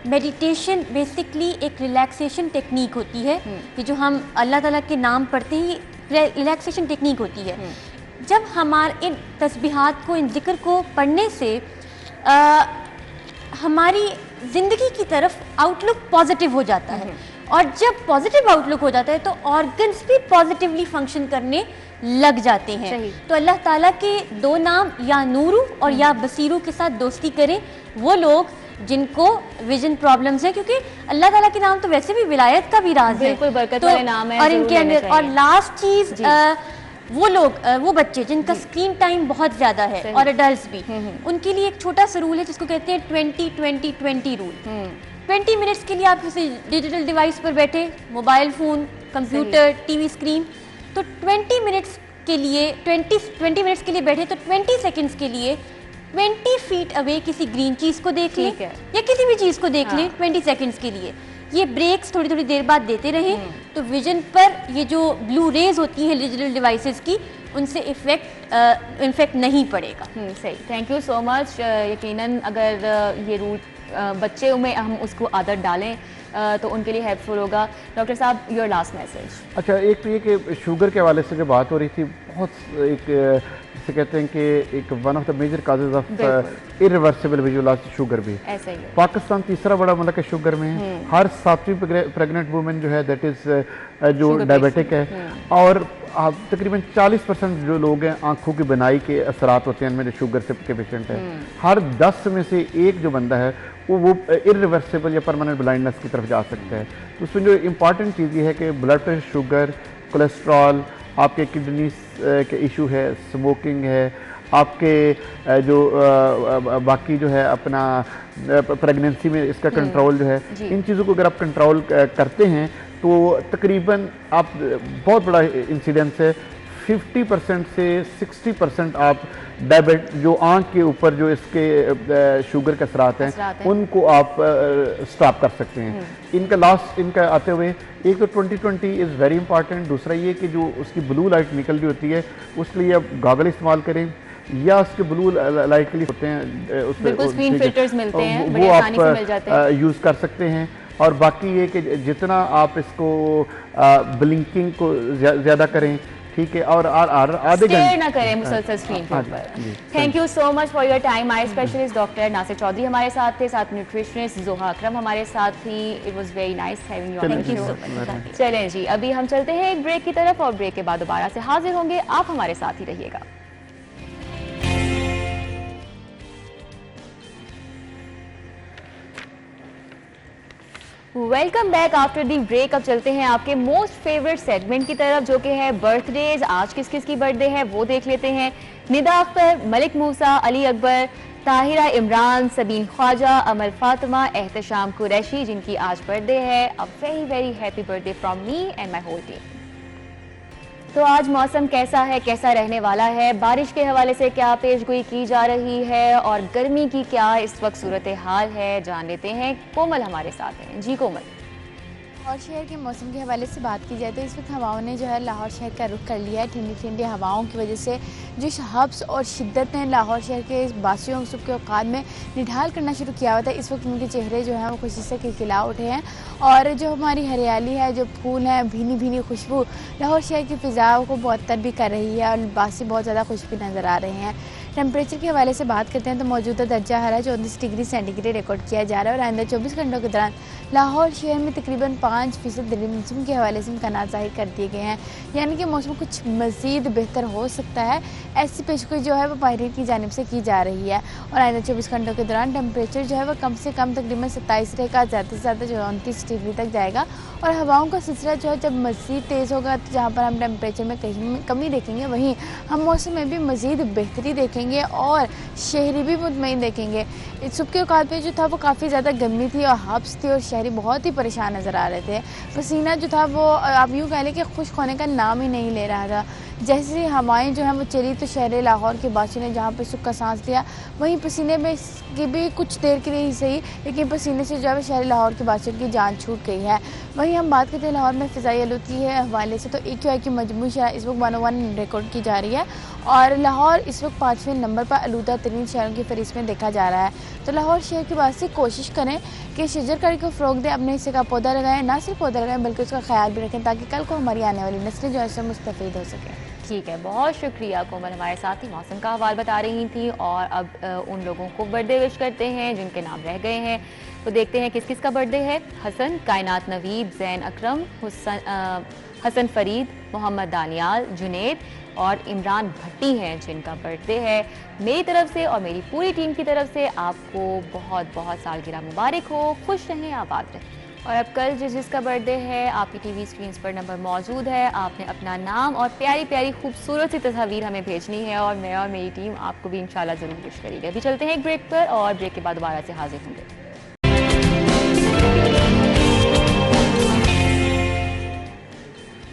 मेडिटेशन बेसिकली एक रिलैक्सेशन टेक्निक होती है कि जो हम अल्लाह ताला के नाम पढ़ते ही रिलैक्सेशन टेक्निक होती है। जब हमारे इन तस्बीहात को, इन जिक्र को पढ़ने से हमारी ज़िंदगी की तरफ आउटलुक पॉजिटिव हो जाता है, और जब पॉजिटिव आउटलुक हो जाता है तो ऑर्गन्स भी पॉजिटिवली फंक्शन करने लग जाते हैं। तो अल्लाह ताला के 2 नाम या नूरू और या बसीरू के साथ दोस्ती करें वो लोग जिनको विजन प्रॉब्लम्स है, क्योंकि अल्लाह ताला के नाम तो वैसे भी विलायत का भी राज है, बिल्कुल बरकत वाले नाम है, और इनके अंदर। और लास्ट चीज़, वो लोग, वो बच्चे जिनका स्क्रीन टाइम बहुत ज़्यादा है और अडल्ट भी, उनके लिए एक छोटा सा रूल है जिसको कहते हैं 20-20-20 रूल। 20 मिनट्स के लिए आप किसी डिजिटल डिवाइस पर बैठे, mobile phone, computer, TV screen, तो 20 मिनट्स के लिए 20 मिनट्स के लिए बैठे तो 20 सेकेंड्स के लिए 20 फीट अवे किसी ग्रीन चीज़ को देख लें या किसी भी चीज़ को देख लें 20 सेकेंड्स के लिए। ये ब्रेक्स थोड़ी थोड़ी देर बाद देते रहें तो विजन पर ये जो ब्लू रेज होती हैं डिजिटल डिवाइसेस की, उनसे इफेक्ट नहीं पड़ेगा। सही, थैंक यू सो मच। यकीनन अगर ये रूल बच्चे में हम उसको आदत डालें तो उनके लिए हेल्पफुल होगा। डॉक्टर साहब, योर लास्ट मैसेज। अच्छा, एक तो ये कि शुगर के हवाले से जो बात हो रही थी, बहुत एक जिसे कहते हैं कि एक one of the major causes of irreversible visual loss sugar भी ऐसा ही है। पाकिस्तान तीसरा बड़ा मुल्क है शुगर में। हर 7वीं प्रेग्नेंट वुमेन जो है दैट इज़ जो डायबिटिक है, और तकरीबन 40% जो लोग हैं आंखों की बनाई के असरात होते हैं इनमें जो शुगर से के पेशेंट हैं। हर 10 में से एक जो बंदा है वो इरिवर्सिबल या परमानेंट ब्लाइंडनेस की तरफ जा सकता है। तो उसमें जो इम्पॉर्टेंट चीज़ ये है कि ब्लड प्रेशर, शुगर, कोलेस्ट्रॉल, आपके किडनी के इशू है, स्मोकिंग है, आपके जो बाकी जो है अपना प्रेगनेंसी में इसका कंट्रोल जो है, इन चीज़ों को अगर आप कंट्रोल करते हैं तो तकरीबन आप बहुत बड़ा इंसिडेंस है 50% से 60% आप डायबिट जो आँख के ऊपर जो इसके शुगर के असरात हैं उनको आप स्टॉप कर सकते हैं। इनका आते हुए एक तो 2020 इज़ वेरी इंपॉर्टेंट। दूसरा ये कि जो उसकी ब्लू लाइट निकल रही होती है उसके लिए आप गॉगल इस्तेमाल करें, या उसके ब्लू लाइट के लिए होते हैं बिल्कुल स्क्रीन फिल्टर्स मिलते हैं, वो आप यूज़ कर सकते हैं। और बाकी ये कि जितना आप इसको ब्लिंकिंग को ज़्यादा करें, ठीक है, और आधे घंटे ना करें मुसलसल स्क्रीन के ऊपर। Thank you so much for your time. Eye specialist doctor Nasir Chaudhry हमारे साथ थे, साथ न्यूट्रिशनिस्ट जोहा अकरम हमारे साथ थी। It was very nice having you. Thank you so much. चलें जी, अभी हम चलते हैं एक ब्रेक की तरफ और ब्रेक के बाद दोबारा से हाजिर होंगे। आप हमारे साथ ही रहिएगा। Welcome back after the break. अब चलते हैं आपके मोस्ट फेवरेट सेगमेंट की तरफ, जो कि है बर्थडेज। आज किस किस की बर्थडे है वो देख लेते हैं। निदा अख्तर, मलिक मूसा, अली अकबर, ताहिरा इमरान, सबीन ख्वाजा, अमल फातिमा, एहतशाम कुरैशी जिनकी आज बर्थडे है। A very very happy birthday from me and my whole team. तो आज मौसम कैसा है, कैसा रहने वाला है, बारिश के हवाले से क्या पेशगोई की जा रही है और गर्मी की क्या इस वक्त सूरत हाल है, जान लेते हैं। कोमल हमारे साथ हैं। जी कोमल। लाहौर शहर के मौसम के हवाले से बात की जाए तो इस वक्त हवाओं ने जो है लाहौर शहर का रुख कर लिया है। ठंडी ठंडी हवाओं की वजह से जो हब्स और शिद्दत ने लाहौर शहर के बासियों सुबह के औकात में निढाल करना शुरू किया हुआ था, इस वक्त उनके चेहरे जो हैं वो खुशी से खिलखिला उठे हैं। और जो हमारी हरियाली है, जो फूल हैं, भीनी भीनी खुशबू लाहौर शहर की फ़िज़ा को मुअत्तर भी कर रही है और बासी बहुत ज़्यादा खुश भी नज़र आ रहे हैं। टेम्परेचर के हवाले से बात करते हैं तो मौजूदा दर्जा हरा 34 डिग्री सेंटीग्रेड रिकॉर्ड किया जा रहा है और आइंदा 24 घंटों के दौरान लाहौर शहर में तकरीबन 5% रिमझिम के हवाले से इम्कानात ज़ाहिर कर दिए गए हैं, यानी कि मौसम कुछ मज़ीद बेहतर हो सकता है। ऐसी पेशगोई जो है वो माहिरीन की जानिब से की जा रही है। और आइंदा 24 घंटों के दौरान टेम्परेचर जो है वो कम से कम तकरीबन 27 रहेगा, ज़्यादा से ज़्यादा जो 29 डिग्री तक जाएगा। और हवाओं का सिलसिला जो है जब मज़ीद तेज़ होगा तो जहाँ पर हम टेम्परेचर में कहीं कमी देखेंगे, वहीं हम मौसम में भी मज़ीद बेहतरी देखेंगे और शहरी भी मुतमईन देखेंगे। सुबह के औकात पे जो था वो काफ़ी ज़्यादा गर्मी थी और हब्स थी और शहरी बहुत ही परेशान नज़र आ रहे थे। पसीना जो था वो आप यूँ कह लें कि खुश्क होने का नाम ही नहीं ले रहा था। जैसे हवाएं जो हैं वो चली तो शहर लाहौर के बासियों ने जहाँ पे सुख का सांस लिया, वहीं पसीने में की भी कुछ देर के लिए ही सही, लेकिन पसीने से जो है शहर लाहौर के बासियों की जान छूट गई है। वहीं हम बात करते हैं लाहौर में फ़िज़ाई आलूदगी है हवाले से तो AQI की मजमूई शरह इस वक्त 101 रिकॉर्ड की जा रही है और लाहौर इस वक्त 5वें नंबर पर आलूदा तरीन शहरों की फहरिस्त में देखा जा रहा है। तो लाहौर शहर के वास्ते कोशिश करें कि शजरकारी को फ़रोग दें, अपने हिस्से का पौधा लगाएं, ना सिर्फ पौधा लगाएं बल्कि उसका ख्याल भी रखें ताकि कल को हमारी आने वाली नस्लें जो है उससे मुस्तफ़ीद हो सकें। ठीक है, बहुत शुक्रिया कोमल हमारे साथ ही मौसम का हवाल बता रही थी। और अब उन लोगों को बर्थडे विश करते हैं जिनके नाम रह गए हैं। तो देखते हैं किस किस का बर्थडे है। हसन, कायनात नवीब, जैन अकरम, हसन फरीद, मोहम्मद दानियाल, जुनेद और इमरान भट्टी हैं जिनका बर्थडे है। मेरी तरफ से और मेरी पूरी टीम की तरफ से आपको बहुत बहुत सालगिरह मुबारक हो, खुश रहें, आबाद रहें। और अब कल जिसका बर्थडे है आपकी टीवी स्क्रीन पर नंबर मौजूद है, आपने अपना नाम और प्यारी प्यारी खूबसूरत सी तस्वीर हमें भेजनी है और मैं और मेरी टीम आपको भी इंशाल्लाह ज़रूर विश करेगी। अभी चलते हैं एक ब्रेक पर और ब्रेक के बाद दोबारा से हाजिर होंगे।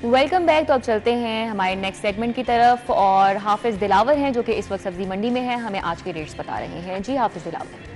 Welcome back. तो अब चलते हैं हमारे नेक्स्ट सेगमेंट की तरफ और हाफिज़ दिलावर हैं जो कि इस वक्त सब्जी मंडी में हैं, हमें आज के रेट्स बता रहे हैं। जी हाफिज़ दिलावर।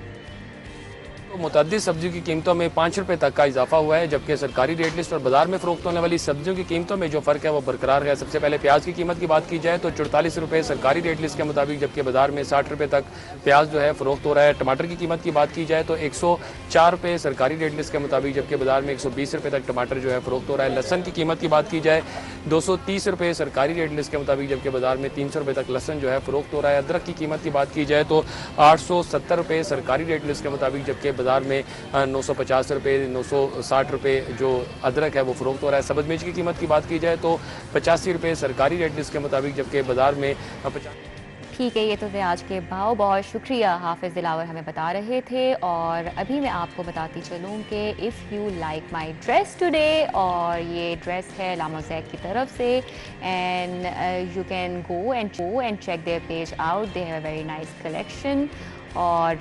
मुतअद्दिद सब्जियों की कीमतों में 5 रुपये तक का इजाफा हुआ है, जबकि सरकारी रेट लिस्ट और बाजार में फरोख्त होने वाली सब्जियों की कीमतों में जो फ़र्क है वो बरकरार है। सबसे पहले प्याज की कीमत की बात की जाए तो 44 रुपये सरकारी रेट लिस्ट के मुताबिक, जबकि बाजार में 60 रुपये तक प्याज जो है फरोख्त हो रहा है। टमाटर की कीमत की बात की जाए तो 104 रुपये सरकारी रेट लिस्ट के मुताबिक, जबकि बाजार में 120 रुपये तक टमाटर जो है फरोख्त हो रहा है। लहसन की कीमत की बात की जाए 230 रुपये सरकारी रेट लिस्ट के मुताबिक, जबकि बाजार में 300 रुपये तक लहसन जो है फरोख्त हो रहा है। अदरक की कीमत की बात की जाए तो 870 रुपये सरकारी रेट लिस्ट के मुताबिक, जबकि बाजार में 950 रुपये 960 रुपये जो अदरक है वो फरोख्त हो रहा है। सब्ज़ मिर्च की कीमत की बात की जाए तो 85 रुपये सरकारी रेट लिस्ट के मुताबिक, जबकि बाजार में 50। ठीक है, ये तो थे आज के भाव। बहुत शुक्रिया हाफिज़ दिलावर हमें बता रहे थे। और अभी मैं आपको बताती चलूँ कि if you like my dress today, और ये ड्रेस है ला मोज़ैक की तरफ से, and you can go and check their page out, they have a very nice collection. और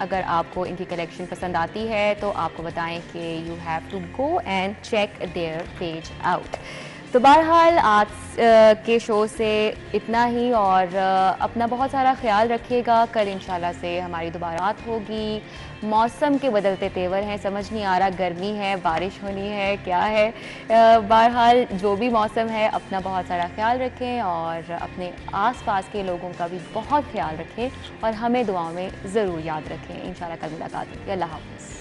अगर आपको इनकी कलेक्शन पसंद आती है तो आपको बताएं कि you have to go and check their page out. तो बहरहाल आज के शो से इतना ही, और अपना बहुत सारा ख्याल रखिएगा। कल इंशाल्लाह से हमारी दोबारा होगी। मौसम के बदलते तेवर हैं, समझ नहीं आ रहा गर्मी है, बारिश होनी है, क्या है। बहरहाल जो भी मौसम है, अपना बहुत सारा ख्याल रखें और अपने आसपास के लोगों का भी बहुत ख्याल रखें, और हमें दुआओं में ज़रूर याद रखें। इंशाल्लाह कल मुलाकात होगी। अल्लाह हाफ़िज़।